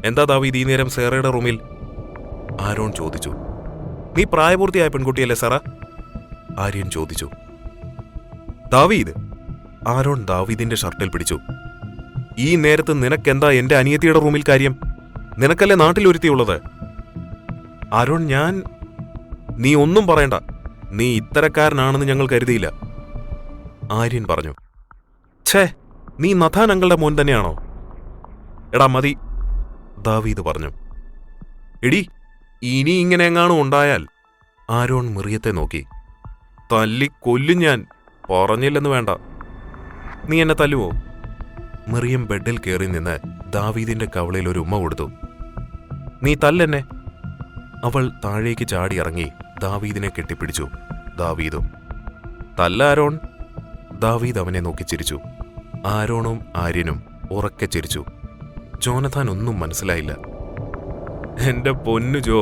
എന്താ ദാവീദ് ഈ നേരം സേറയുടെ റൂമിൽ? ആരോൺ ചോദിച്ചു. നീ പ്രായപൂർത്തിയായ പെൺകുട്ടിയല്ലേ സാറ? ആര്യൻ ചോദിച്ചു. ദാവീദ്. ആരോൺ ദാവീദിന്റെ ഷർട്ടിൽ പിടിച്ചു. ഈ നേരത്ത് നിനക്കെന്താ എന്റെ അനിയത്തിയുടെ റൂമിൽ കാര്യം? നിനക്കല്ലേ നാട്ടിലൊരുത്തിയുള്ളത്? ആരോൺ, നീ ഒന്നും പറയണ്ട. നീ ഇത്തരക്കാരനാണെന്ന് ഞങ്ങൾ കരുതിയില്ല. ആര്യൻ പറഞ്ഞു. ഛേ, നീ നഥാൻ അങ്കളുടെ മോൻ തന്നെയാണോ? എടാ മതി, ദാവീദ് പറഞ്ഞു. എടി, ഇനി ഇങ്ങനെ എങ്ങാനും ഉണ്ടായാൽ. ആരോൺ മിറിയത്തെ നോക്കി. തല്ലിക്കൊല്ലും ഞാൻ. പറഞ്ഞില്ലെന്ന് വേണ്ട. നീ എന്നെ തല്ലുവോ? മിറിയം ബെഡിൽ കയറി നിന്ന് ദാവീദിന്റെ കവളിൽ ഒരു ഉമ്മ കൊടുത്തു. നീ തല്ലെന്നെ. അവൾ താഴേക്ക് ചാടി ഇറങ്ങി ദാവീദിനെ കെട്ടിപ്പിടിച്ചു. ദാവീദും. തല്ല ആരോൺ. ദാവീദ് അവനെ നോക്കി ചിരിച്ചു. ആരോണും ആര്യനും ഉറക്കെ ചിരിച്ചു. ജോനഥാൻ ഒന്നും മനസ്സിലായില്ല. എന്റെ പൊന്നു ജോ,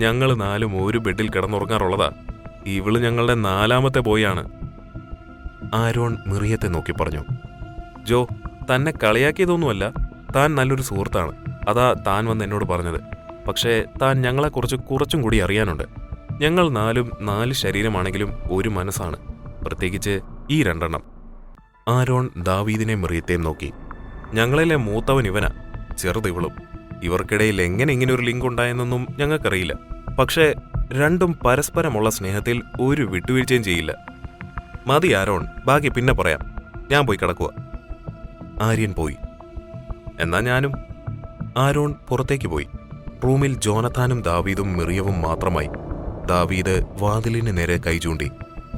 ഞങ്ങൾ നാലും ഒരു ബെഡിൽ കിടന്നുറങ്ങാറുള്ളതാ. ഇവള് ഞങ്ങളുടെ 4ാമത്തെ ബോയാണ്. ആരോൺ മിറിയത്തെ നോക്കി പറഞ്ഞു. ജോ, തന്നെ കളിയാക്കിയതൊന്നുമല്ല. താൻ നല്ലൊരു സുഹൃത്താണ്. അതാ താൻ വന്ന് എന്നോട് പറഞ്ഞത്. പക്ഷേ താൻ ഞങ്ങളെക്കുറിച്ച് കുറച്ചും കൂടി അറിയാനുണ്ട്. ഞങ്ങൾ 4 ശരീരമാണെങ്കിലും ഒരു മനസ്സാണ്. പ്രത്യേകിച്ച് ഈ 2 ആരോൺ ദാവീദിനെ മിറിയത്തെയും നോക്കി. ഞങ്ങളിലെ മൂത്തവൻ ഇവനാ, ചെറുത് ഇവളും. ഇവർക്കിടയിൽ എങ്ങനെ ഇങ്ങനൊരു ലിങ്ക് ഉണ്ടായെന്നൊന്നും ഞങ്ങൾക്കറിയില്ല. പക്ഷേ രണ്ടും പരസ്പരമുള്ള സ്നേഹത്തിൽ ഒരു വിട്ടുവീഴ്ചയും ചെയ്യില്ല. മതി ആരോൺ, ബാക്കി പിന്നെ പറയാം. ഞാൻ പോയി കിടക്കുക. ആര്യൻ പോയി. എന്നാ ഞാനും. ആരോൺ പുറത്തേക്ക് പോയി. റൂമിൽ ജോനഥാനും ദാവീദും മിറിയവും മാത്രമായി. ദാവീദ് വാതിലിന് നേരെ കൈ ചൂണ്ടി.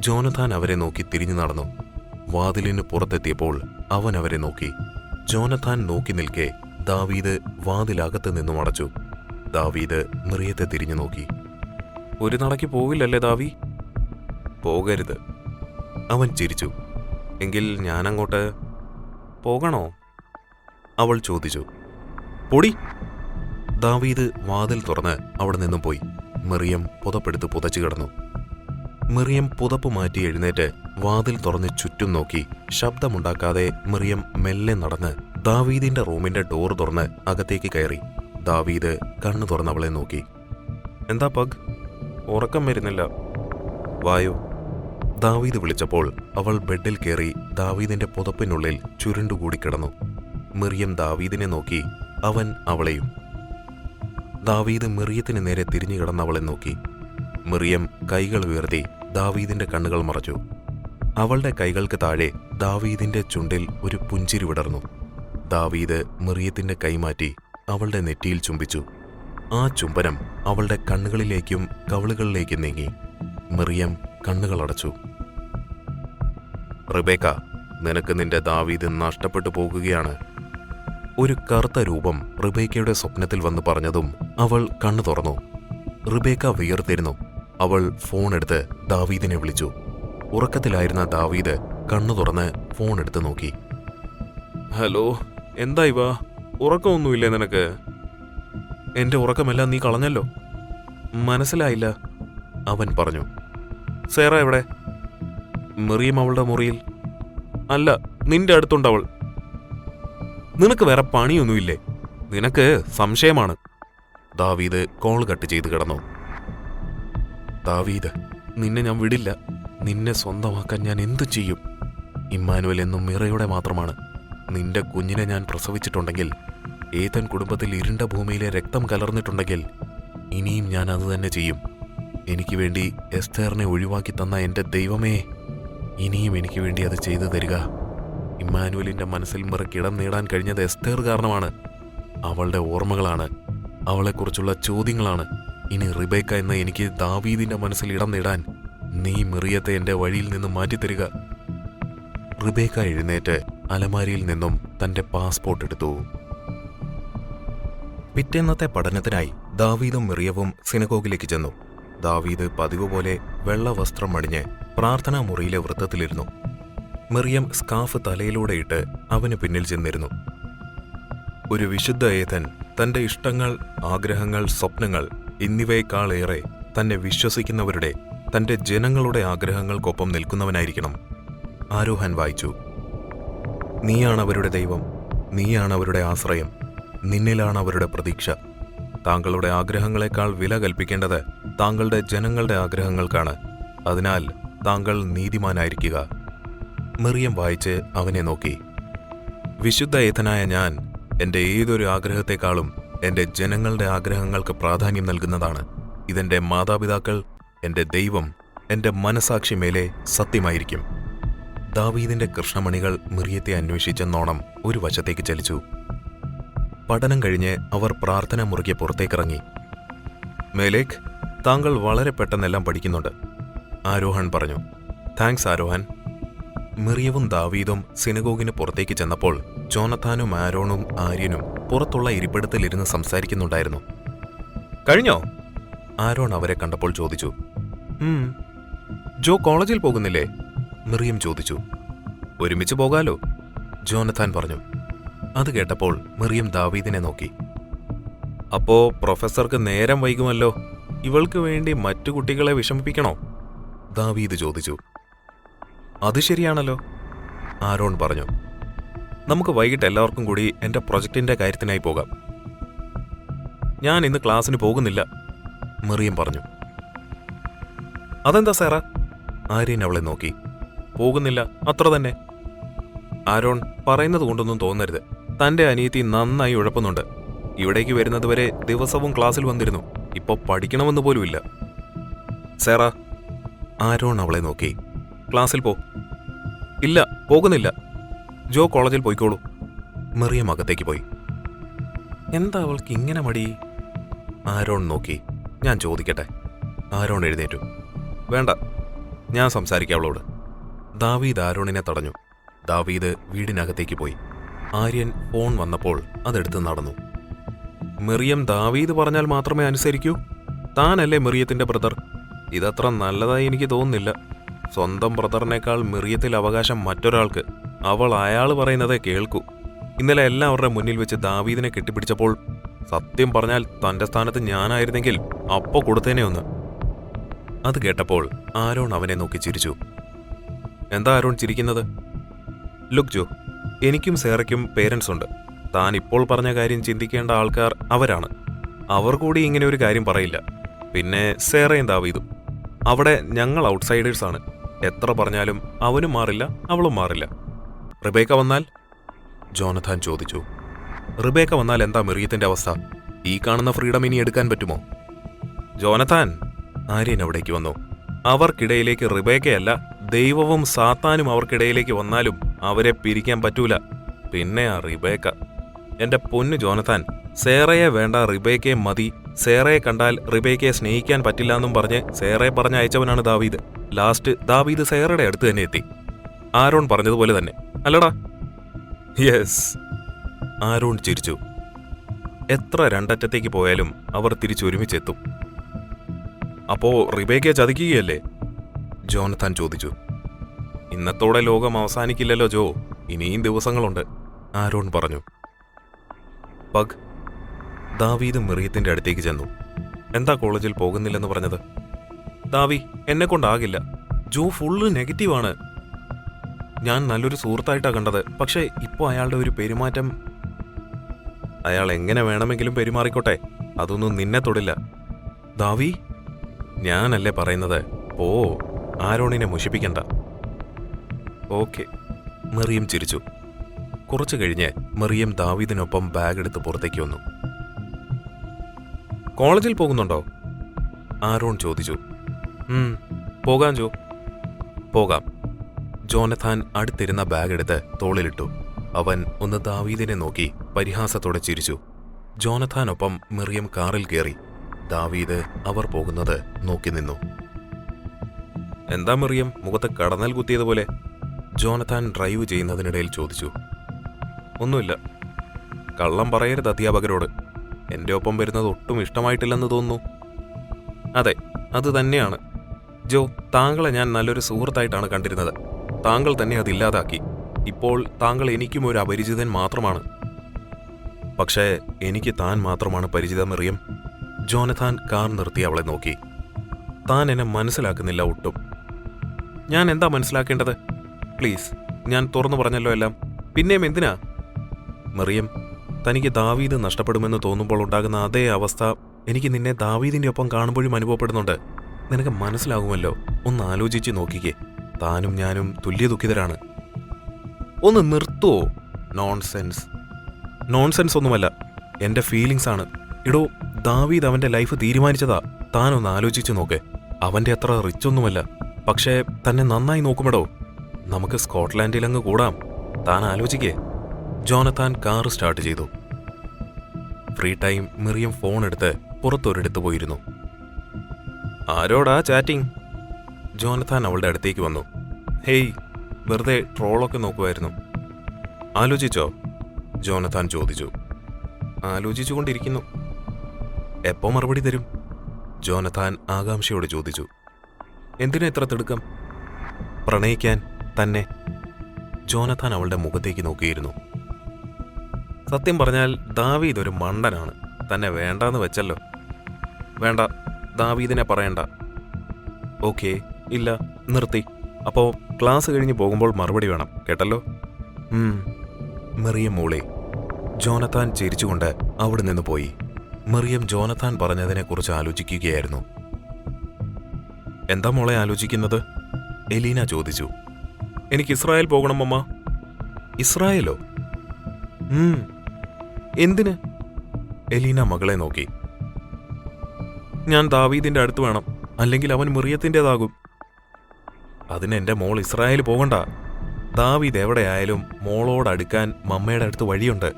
ജോനഥാൻ അവരെ നോക്കി തിരിഞ്ഞു നടന്നു. വാതിലിന് പുറത്തെത്തിയപ്പോൾ അവൻ അവരെ നോക്കി. ജോനഥാൻ നോക്കി നിൽക്കെ ദാവീദ് വാതിലകത്ത് നിന്നും അടച്ചു. ദാവീദ് മിറിയത്തെ തിരിഞ്ഞു നോക്കി. ഒരു നടക്ക് പോവില്ലല്ലേ ദാവി? പോകരുത്. അവൻ ചിരിച്ചു. എങ്കിൽ ഞാനങ്ങോട്ട് പോകണോ? അവൾ ചോദിച്ചു. പൊടി. ദാവീദ് വാതിൽ തുറന്ന് അവിടെ നിന്നും പോയി. മിറിയം പുതപ്പെടുത്ത് പുതച്ചു കിടന്നു. മിറിയം പുതപ്പ് മാറ്റി എഴുന്നേറ്റ് വാതിൽ തുറന്ന് ചുറ്റും നോക്കി. ശബ്ദമുണ്ടാക്കാതെ മിറിയം മെല്ലെ നടന്ന് ദാവീദിന്റെ റൂമിന്റെ ഡോർ തുറന്ന് അകത്തേക്ക് കയറി. ദാവീദ് കണ്ണു തുറന്ന് അവളെ നോക്കി. എന്താ പഗ്, ഉറക്കം വരുന്നില്ല? വായോ. ദാവീദ് വിളിച്ചപ്പോൾ അവൾ ബെഡിൽ കയറി ദാവീദിന്റെ പുതപ്പിനുള്ളിൽ ചുരുണ്ടുകൂടി കിടന്നു. മിറിയം ദാവീദിനെ നോക്കി, അവൻ അവളെയും. ദാവീദ് മിറിയത്തിന് നേരെ തിരിഞ്ഞു കിടന്ന് അവളെ നോക്കി. മിറിയം കൈകൾ ഉയർത്തി ദാവീദിന്റെ കണ്ണുകൾ മറച്ചു. അവളുടെ കൈകൾക്ക് താഴെ ദാവീദിന്റെ ചുണ്ടിൽ ഒരു പുഞ്ചിരി വിടർന്നു. ദാവീദ് മിറിയത്തിന്റെ കൈമാറ്റി അവളുടെ നെറ്റിയിൽ ചുംബിച്ചു. ആ ചുംബനം അവളുടെ കണ്ണുകളിലേക്കും കവിളുകളിലേക്കും നീങ്ങി. മിറിയം കണ്ണുകളടച്ചു. റിബേക്ക, നിനക്ക് നിന്റെ ദാവീദ് നഷ്ടപ്പെട്ടു പോകുകയാണ്. ഒരു കറുത്ത രൂപം റിബേക്കയുടെ സ്വപ്നത്തിൽ വന്ന് പറഞ്ഞതും അവൾ കണ്ണു തുറന്നു. റിബേക്ക വിയർത്തിരുന്നു. അവൾ ഫോണെടുത്ത് ദാവീദിനെ വിളിച്ചു. ഉറക്കത്തിലായിരുന്ന ദാവീദ് കണ്ണു തുറന്ന് ഫോൺ എടുത്ത് നോക്കി. ഹലോ, എന്താ ഇവ? ഉറക്കമൊന്നുമില്ലേ നിനക്ക്? എന്റെ ഉറക്കമെല്ലാം നീ കളഞ്ഞല്ലോ. മനസ്സിലായില്ല, അവൻ പറഞ്ഞു. സേറ എവിടെ? മിറിയം അവളുടെ മുറിയിൽ. അല്ല, നിന്റെ അടുത്തുണ്ടവൾ. നിനക്ക് വേറെ പണിയൊന്നുമില്ലേ? നിനക്ക് സംശയമാണ്. ദാവീദ് കോൾ കട്ട് ചെയ്ത് കിടന്നു. ദാവീദ്, നിന്നെ ഞാൻ വിടില്ല. നിന്നെ സ്വന്തമാക്കാൻ ഞാൻ എന്തു ചെയ്യും? ഇമ്മാനുവൽ എന്നും മിറയുടെ മാത്രമാണ്. നിന്റെ കുഞ്ഞിനെ ഞാൻ പ്രസവിച്ചിട്ടുണ്ടെങ്കിൽ, ഏതൻ കുടുംബത്തിൽ ഇരുണ്ട ഭൂമിയിലെ രക്തം കലർന്നിട്ടുണ്ടെങ്കിൽ, ഇനിയും ഞാൻ അത് തന്നെ ചെയ്യും. എനിക്ക് വേണ്ടി എസ്തേറിനെ ഒഴിവാക്കി തന്ന എൻ്റെ ദൈവമേ, ഇനിയും എനിക്ക് വേണ്ടി അത് ചെയ്തു തരിക. ഇമ്മാനുവലിന്റെ മനസ്സിൽ മിറക്കിടം നേടാൻ കഴിഞ്ഞത് എസ്തേർ കാരണമാണ്. അവളുടെ ഓർമ്മകളാണ്, അവളെക്കുറിച്ചുള്ള ചോദ്യങ്ങളാണ്. ഇനി റിബേക്ക എന്ന എനിക്ക് ദാവീദിന്റെ മനസ്സിൽ ഇടം നേടാൻ നീ മിറിയത്തെ എന്റെ വഴിയിൽ നിന്ന് മാറ്റിത്തരിക. റിബേക്ക എഴുന്നേറ്റ് അലമാരിയിൽ നിന്നും തന്റെ പാസ്പോർട്ട് എടുത്തു. പിറ്റേന്നത്തെ പഠനത്തിനായി ദാവീദും മിറിയവും സിനഗോഗിലേക്ക് ചെന്നു. ദാവീദ് പതിവ് പോലെ വെള്ള വസ്ത്രം അണിഞ്ഞ് പ്രാർത്ഥനാ മുറിയിലെ വൃത്തത്തിലിരുന്നു. മിറിയം സ്കാഫ് തലയിലൂടെ ഇട്ട് അവന് പിന്നിൽ ചെന്നിരുന്നു. ഒരു വിശുദ്ധ ഏതൻ തന്റെ ഇഷ്ടങ്ങൾ, ആഗ്രഹങ്ങൾ, സ്വപ്നങ്ങൾ എന്നിവയെക്കാളേറെ തന്നെ വിശ്വസിക്കുന്നവരുടെ, തന്റെ ജനങ്ങളുടെ ആഗ്രഹങ്ങൾക്കൊപ്പം നിൽക്കുന്നവനായിരിക്കണം. ആരോഹൻ വായിച്ചു. നീയാണ് അവരുടെ ദൈവം, നീയാണ് അവരുടെ ആശ്രയം, നിന്നിലാണ് അവരുടെ പ്രതീക്ഷ. താങ്കളുടെ ആഗ്രഹങ്ങളെക്കാൾ വില കൽപ്പിക്കേണ്ടത് താങ്കളുടെ ജനങ്ങളുടെ ആഗ്രഹങ്ങൾക്കാണ്. അതിനാൽ താങ്കൾ നീതിമാനായിരിക്കുക. മിറിയം വായിച്ച് അവനെ നോക്കി. വിശുദ്ധ ഏതനായ ഞാൻ എന്റെ ഏതൊരു ആഗ്രഹത്തെക്കാളും എന്റെ ജനങ്ങളുടെ ആഗ്രഹങ്ങൾക്ക് പ്രാധാന്യം നൽകുന്നതാണ്. ഇതെന്റെ മാതാപിതാക്കൾ, എന്റെ ദൈവം, എന്റെ മനസാക്ഷി മേലെ സത്യമായിരിക്കും. ദാവീദിന്റെ കൃഷ്ണമണികൾ മിറിയത്തെ അന്വേഷിച്ചെന്നോണം ഒരു വശത്തേക്ക് ചലിച്ചു. പഠനം കഴിഞ്ഞ് അവർ പ്രാർത്ഥന മുറുകെ പുറത്തേക്കിറങ്ങി. മേലേക്ക്, താങ്കൾ വളരെ പെട്ടെന്നെല്ലാം പഠിക്കുന്നുണ്ട്, ആരോഹൻ പറഞ്ഞു. താങ്ക്സ് ആരോഹൻ. മിറിയവും ദാവീദും സിനഗോഗിന് പുറത്തേക്ക് ചെന്നപ്പോൾ ജോനഥാനും ആരോണും ആര്യനും പുറത്തുള്ള ഇരിപ്പിടത്തിലിരുന്ന് സംസാരിക്കുന്നുണ്ടായിരുന്നു. കഴിഞ്ഞോ? ആരോൺ അവരെ കണ്ടപ്പോൾ ചോദിച്ചു. ജോ കോളേജിൽ പോകുന്നില്ലേ? മിറിയം ചോദിച്ചു. ഒരുമിച്ച് പോകാലോ, ജോനഥാൻ പറഞ്ഞു. അത് കേട്ടപ്പോൾ മിറിയം ദാവീദിനെ നോക്കി. അപ്പോ പ്രൊഫസർക്ക് നേരം വൈകുമല്ലോ. ഇവൾക്ക് വേണ്ടി മറ്റു കുട്ടികളെ വിഷമിപ്പിക്കണോ? ദാവീദ് ചോദിച്ചു. അത് ശരിയാണല്ലോ, ആരോൺ പറഞ്ഞു. നമുക്ക് വൈകിട്ട് എല്ലാവർക്കും കൂടി എന്റെ പ്രൊജക്ടിന്റെ കാര്യത്തിനായി പോകാം. ഞാൻ ഇന്ന് ക്ലാസ്സിന് പോകുന്നില്ല, മിറിയം പറഞ്ഞു. അതെന്താ സാറ? ആര്യൻ അവളെ നോക്കി. പോകുന്നില്ല, അത്ര തന്നെ. ആരോൺ, പറയുന്നത് കൊണ്ടൊന്നും തോന്നരുത്. തന്റെ അനിയത്തി നന്നായി ഉഴപ്പുന്നുണ്ട്. ഇവിടേക്ക് വരുന്നതുവരെ ദിവസവും ക്ലാസ്സിൽ വന്നിരുന്നു. ഇപ്പൊ പഠിക്കണമെന്ന് പോലുമില്ല. സാറ, ആരോൺ അവളെ നോക്കി. ക്ലാസ്സിൽ പോ. ഇല്ല, പോകുന്നില്ല. ജോ കോളേജിൽ പോയിക്കോളൂ. മിറിയം അകത്തേക്ക് പോയി. എന്താ അവൾക്ക് ഇങ്ങനെ മടി? ആരോൺ നോക്കി. ഞാൻ ചോദിക്കട്ടെ? ആരോൺ എഴുന്നേറ്റു. വേണ്ട, ഞാൻ സംസാരിക്കാം അവളോട്. ദാവീദ് ആരോണിനെ തടഞ്ഞു. ദാവീദ് വീടിനകത്തേക്ക് പോയി. ആര്യൻ ഫോൺ വന്നപ്പോൾ അതെടുത്ത് നടന്നു. മിറിയം ദാവീദ് പറഞ്ഞാൽ മാത്രമേ അനുസരിക്കൂ? താനല്ലേ മിറിയത്തിന്റെ ബ്രദർ? ഇതത്ര നല്ലതായി എനിക്ക് തോന്നുന്നില്ല. സ്വന്തം ബ്രദറിനേക്കാൾ മിറിയത്തിൽ അവകാശം മറ്റൊരാൾക്ക്. അവൾ അയാൾ പറയുന്നതേ കേൾക്കൂ. ഇന്നലെ എല്ലാവരുടെ മുന്നിൽ വെച്ച് ദാവീദിനെ കെട്ടിപ്പിടിച്ചപ്പോൾ സത്യം പറഞ്ഞാൽ തന്റെ സ്ഥാനത്ത് ഞാനായിരുന്നെങ്കിൽ അപ്പോ കൊടുത്തേനെ ഒന്ന്. അത് കേട്ടപ്പോൾ ആരോൺ അവനെ നോക്കി ചിരിച്ചു. എന്താ ആരോൺ ചിരിക്കുന്നത്? ലുക്ക് ജോ, എനിക്കും സേറയ്ക്കും പേരൻസ് ഉണ്ട്. താൻ ഇപ്പോൾ പറഞ്ഞ കാര്യം ചിന്തിക്കേണ്ട ആൾക്കാർ അവരാണ്. അവർ കൂടി ഇങ്ങനെ ഒരു കാര്യം പറയില്ല. പിന്നെ സേറയും ദാവീദും അവിടെ ഞങ്ങൾ ഔട്ട്സൈഡേഴ്സാണ്. എത്ര പറഞ്ഞാലും അവനും മാറില്ല, അവളും മാറില്ല. റിബേക്ക വന്നാൽ? ജോനഥാൻ ചോദിച്ചു. റിബേക്ക വന്നാൽ എന്താ മിറിയത്തിന്റെ അവസ്ഥ? ഈ കാണുന്ന ഫ്രീഡം ഇനി എടുക്കാൻ പറ്റുമോ? ജോനഥാൻ, ആര്യൻ അവിടേക്ക് വന്നു. അവർക്കിടയിലേക്ക് റിബേക്കയല്ല, ദൈവവും സാത്താനും അവർക്കിടയിലേക്ക് വന്നാലും അവരെ പിരിക്കാൻ പറ്റൂല. പിന്നെയാ റിബേക്ക. എന്റെ പൊന്നു ജോനഥാൻ, സേറയെ വേണ്ട, റിബേക്കയെ മതി. സേറയെ കണ്ടാൽ റിബേക്കയെ സ്നേഹിക്കാൻ പറ്റില്ല എന്നും പറഞ്ഞ് സേറയെ പറഞ്ഞ് അയച്ചവനാണ് ദാവീദ്. ലാസ്റ്റ് ദാവീദ് സേറയുടെ അടുത്ത് തന്നെ എത്തി. ആരോൺ പറഞ്ഞതുപോലെ തന്നെ അല്ലടാ? യെസ്. ആരോൺ ചിരിച്ചു. എത്ര രണ്ടറ്റത്തേക്ക് പോയാലും അവർ തിരിച്ചൊരുമിച്ചെത്തും. അപ്പോ റിബേക്കയെ ചതിക്കുകയല്ലേ? ജോനഥാൻ ചോദിച്ചു. ഇന്നത്തോടെ ലോകം അവസാനിക്കില്ലല്ലോ ജോ, ഇനിയും ദിവസങ്ങളുണ്ട്, ആരോൺ പറഞ്ഞു. പഗ്, ദാവീദ് മിറിയത്തിന്റെ അടുത്തേക്ക് ചെന്നു. എന്താ കോളേജിൽ പോകുന്നില്ലെന്ന് പറഞ്ഞത്? ദാവി, എന്നെ കൊണ്ടാകില്ല. ജോ ഫുള്ള് നെഗറ്റീവാണ്. ഞാൻ നല്ലൊരു സുഹൃത്തായിട്ടാണ് കണ്ടത്. പക്ഷേ ഇപ്പോൾ അയാളുടെ ഒരു പെരുമാറ്റം. അയാൾ എങ്ങനെ വേണമെങ്കിലും പെരുമാറിക്കോട്ടെ, അതൊന്നും നിന്നെ തൊടില്ല. ദാവി, ഞാനല്ലേ പറയുന്നത്. ഓ, ആരോണിനെ മുഷിപ്പിക്കണ്ട. ഓക്കെ, മെറിയം ചിരിച്ചു. കുറച്ചു കഴിഞ്ഞ് മെറിയം ദാവീദിനൊപ്പം ബാഗ് എടുത്ത് പുറത്തേക്ക് വന്നു. കോളേജിൽ പോകുന്നുണ്ടോ? ആരോൺ ചോദിച്ചു. പോകാം ജോ. പോകാം. ജോനഥാൻ അടുത്തിരുന്ന ബാഗ് എടുത്ത് തോളിലിട്ടു. അവൻ ഒന്ന് ദാവീദിനെ നോക്കി പരിഹാസത്തോടെ ചിരിച്ചു. ജോനഥാനൊപ്പം മെറിയം കാറിൽ കയറി. ദാവീദ് അവർ പോകുന്നത് നോക്കി നിന്നു. എന്താ മെറിയം മുഖത്ത് കടന്നൽ കുത്തിയതുപോലെ? ജോനഥാൻ ഡ്രൈവ് ചെയ്യുന്നതിനിടയിൽ ചോദിച്ചു. ഒന്നുമില്ല. കള്ളം പറയരുത് അധ്യാപകരോട്. എന്റെ ഒപ്പം വരുന്നത് ഒട്ടും ഇഷ്ടമായിട്ടില്ലെന്ന് തോന്നുന്നു. അതെ, അത് തന്നെയാണ് ജോ. താങ്കളെ ഞാൻ നല്ലൊരു സുഹൃത്തായിട്ടാണ് കണ്ടിരുന്നത്. താങ്കൾ തന്നെ അതില്ലാതാക്കി. ഇപ്പോൾ താങ്കൾ എനിക്കും ഒരു അപരിചിതൻ മാത്രമാണ്. പക്ഷേ എനിക്ക് താൻ മാത്രമാണ് പരിചിതം മെറിയം. ജോനഥാൻ കാർ നിർത്തി അവളെ നോക്കി. താൻ എന്നെ മനസ്സിലാക്കുന്നില്ല ഒട്ടും. ഞാൻ എന്താ മനസ്സിലാക്കേണ്ടത്? പ്ലീസ്, ഞാൻ തുറന്നു പറഞ്ഞല്ലോ എല്ലാം. പിന്നെയും എന്തിനാ? മെറിയം, തനിക്ക് ദാവീദ് നഷ്ടപ്പെടുമെന്ന് തോന്നുമ്പോൾ ഉണ്ടാകുന്ന അതേ അവസ്ഥ എനിക്ക് നിന്നെ ദാവീദിന്റെ ഒപ്പം കാണുമ്പോഴും അനുഭവപ്പെടുന്നുണ്ട്. നിനക്ക് മനസ്സിലാകുമല്ലോ. ഒന്ന് ആലോചിച്ച് നോക്കിക്കേ. താനും ഞാനും തുല്യ ദുഃഖിതരാണ്. ഒന്ന് നിർത്തുവോ? നോൺസെൻസ്. നോൺസെൻസ് ഒന്നുമല്ല, എന്റെ ഫീലിങ്സ് ആണ്. ഇടോ, ദാവീദ് അവന്റെ ലൈഫ് തീരുമാനിച്ചതാ. താനൊന്ന് ആലോചിച്ചു നോക്ക്. അവന്റെ അത്ര റിച്ച് ഒന്നുമല്ല, പക്ഷേ തന്നെ നന്നായി നോക്കുമെടോ. നമുക്ക് സ്കോട്ട്ലാൻഡിലങ്ങ് കൂടാം. താൻ ആലോചിക്കേ. ജോനഥാൻ കാർ സ്റ്റാർട്ട് ചെയ്തു. ഫ്രീ ടൈം മിറിയം ഫോൺ എടുത്ത് പുറത്തൊരിടത്ത് പോയിരുന്നു. ആരോടാ ചാറ്റിംഗ്? ജോനഥാൻ അവളുടെ അടുത്തേക്ക് വന്നു. ഹേയ്, വെറുതെ ട്രോളൊക്കെ നോക്കുമായിരുന്നു. ആലോചിച്ചോ? ജോനഥാൻ ചോദിച്ചു. ആലോചിച്ചുകൊണ്ടിരിക്കുന്നു. എപ്പോ മറുപടി തരും? ജോനഥാൻ ആകാംക്ഷയോട് ചോദിച്ചു. എന്തിനാ ഇത്ര തിടുക്കം? പ്രണയിക്കാൻ തന്നെ. ജോനഥാൻ അവളുടെ മുഖത്തേക്ക് നോക്കിയിരുന്നു. സത്യം പറഞ്ഞാൽ ദാവീദ് ഒരു മണ്ടനാണ്. തന്നെ വേണ്ടാന്ന് വെച്ചല്ലോ. വേണ്ട, ദാവീദിനെ പറയണ്ട. ഓക്കേ, ഇല്ല, നിർത്തി. അപ്പോ ക്ലാസ് കഴിഞ്ഞ് പോകുമ്പോൾ മറുപടി വേണം, കേട്ടല്ലോ? മെറിയം മോളെ. ജോനഥാൻ ചിരിച്ചുകൊണ്ട് അവിടെ നിന്ന് പോയി. മെറിയം ജോനഥാൻ പറഞ്ഞതിനെക്കുറിച്ച് ആലോചിക്കുകയായിരുന്നു. എന്താ മോളെ ആലോചിക്കുന്നത്? എലീന ചോദിച്ചു. എനിക്ക് ഇസ്രായേൽ പോകണം അമ്മ. ഇസ്രായേലോ? എന്തിന്? എലീന മകളെ നോക്കി. ഞാൻ ദാവീദിന്റെ അടുത്ത് വേണം, അല്ലെങ്കിൽ അവൻ മിറിയത്തിൻ്റെതാകും. അതിന് എന്റെ മോൾ ഇസ്രായേൽ പോകണ്ട. ദാവീദ് എവിടെയായാലും മോളോടടുക്കാൻ മമ്മയുടെ അടുത്ത് വഴിയുണ്ട്.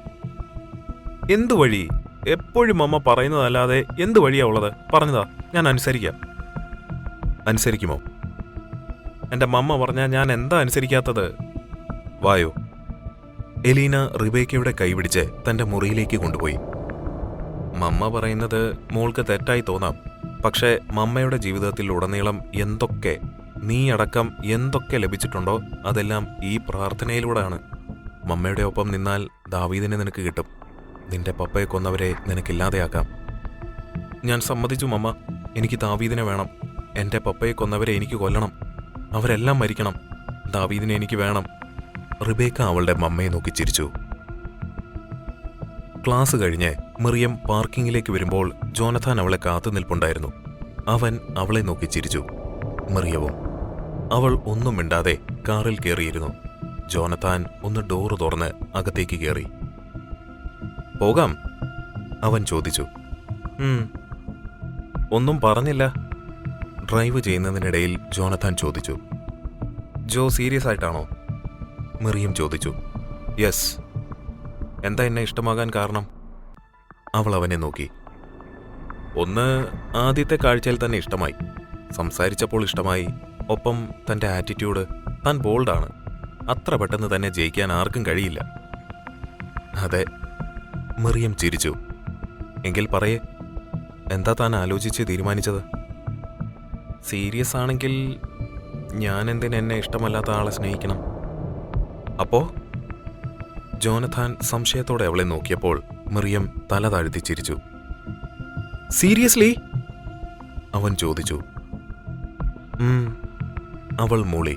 എന്തു വഴി? എപ്പോഴും അമ്മ പറയുന്നതല്ലാതെ എന്ത് വഴിയാ ഉള്ളത്? പറഞ്ഞതാ, ഞാൻ അനുസരിക്കാം. അനുസരിക്കുമോ? എന്റെ മമ്മ പറഞ്ഞാൽ ഞാൻ എന്താ അനുസരിക്കാത്തത്? വായോ. എലീന റിബേക്കയുടെ കൈപിടിച്ച് തന്റെ മുറിയിലേക്ക് കൊണ്ടുപോയി. മമ്മ പറയുന്നത് മോൾക്ക് തെറ്റായി തോന്നാം, പക്ഷേ മമ്മയുടെ ജീവിതത്തിൽ ഉടനീളം എന്തൊക്കെ, നീ അടക്കം എന്തൊക്കെ ലഭിച്ചിട്ടുണ്ടോ അതെല്ലാം ഈ പ്രാർത്ഥനയിലൂടെയാണ്. മമ്മയുടെ ഒപ്പം നിന്നാൽ ദാവീദിനെ നിനക്ക് കിട്ടും. നിന്റെ പപ്പയെ കൊന്നവരെ നിനക്കില്ലാതെയാക്കാം. ഞാൻ സമ്മതിച്ചു മമ്മ, എനിക്ക് ദാവീദിനെ വേണം. എന്റെ പപ്പയെ കൊന്നവരെ എനിക്ക് കൊല്ലണം. അവരെല്ലാം മരിക്കണം. ദാവീദിനെ എനിക്ക് വേണം. റിബേക്ക അവളുടെ മമ്മയെ നോക്കി ചിരിച്ചു. ക്ലാസ് കഴിഞ്ഞ് മറിയം പാർക്കിങ്ങിലേക്ക് വരുമ്പോൾ ജോനഥാൻ അവളെ കാത്തു നിൽപ്പുണ്ടായിരുന്നു. അവൻ അവളെ നോക്കി ചിരിച്ചു. മറിയവും. അവൾ ഒന്നും മിണ്ടാതെ കാറിൽ കയറിയിരുന്നു. ജോനഥാൻ ഒന്ന് ഡോറ് തുറന്ന് അകത്തേക്ക് കയറി. പോകാം? അവൻ ചോദിച്ചു. ഒന്നും പറഞ്ഞില്ല. ഡ്രൈവ് ചെയ്യുന്നതിനിടയിൽ ജോനഥാൻ ചോദിച്ചു. ജോ സീരിയസ് ആയിട്ടാണോ? മറിയം ചോദിച്ചു. യെസ്. എന്താ എന്നെ ഇഷ്ടമാകാൻ കാരണം? അവൾ അവനെ നോക്കി. ഒന്ന്, ആദ്യത്തെ കാഴ്ചയിൽ തന്നെ ഇഷ്ടമായി. സംസാരിച്ചപ്പോൾ ഇഷ്ടമായി. ഒപ്പം തൻ്റെ ആറ്റിറ്റ്യൂഡ്. താൻ ബോൾഡാണ്. അത്ര പെട്ടെന്ന് തന്നെ ജയിക്കാൻ ആർക്കും കഴിയില്ല. അതെ. മറിയം ചിരിച്ചു. എങ്കിൽ പറയേ, എന്താ താൻ ആലോചിച്ച് തീരുമാനിച്ചത്? സീരിയസ് ആണെങ്കിൽ ഞാൻ എന്തിന് എന്നെ ഇഷ്ടമല്ലാത്ത ആളെ സ്നേഹിക്കണം? അപ്പോ? ജോനഥാൻ സംശയത്തോടെ അവളെ നോക്കിയപ്പോൾ മറിയം തല താഴ്ത്തി ചിരിച്ചു. സീരിയസ്ലി? അവൻ ചോദിച്ചു. അവൾ മൂളി.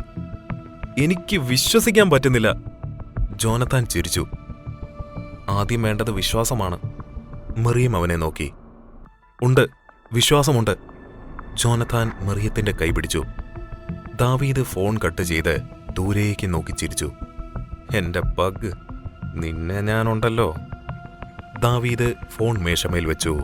എനിക്ക് വിശ്വസിക്കാൻ പറ്റുന്നില്ല. ജോനഥാൻ ചിരിച്ചു. ആദ്യം വേണ്ടത് വിശ്വാസമാണ്. മറിയം അവനെ നോക്കി. ഉണ്ട്, വിശ്വാസമുണ്ട്. ജോനഥാൻ മറിയത്തിന്റെ കൈ പിടിച്ചു. ദാവീദ് ഫോൺ കട്ട് ചെയ്ത് ദൂരേക്ക് നോക്കി ചിരിച്ചു. എന്റെ പഗ്, നിന്നെ ഞാനുണ്ടല്ലോ. ദാവീദ് ഫോൺ മേശമേൽ വെച്ചു.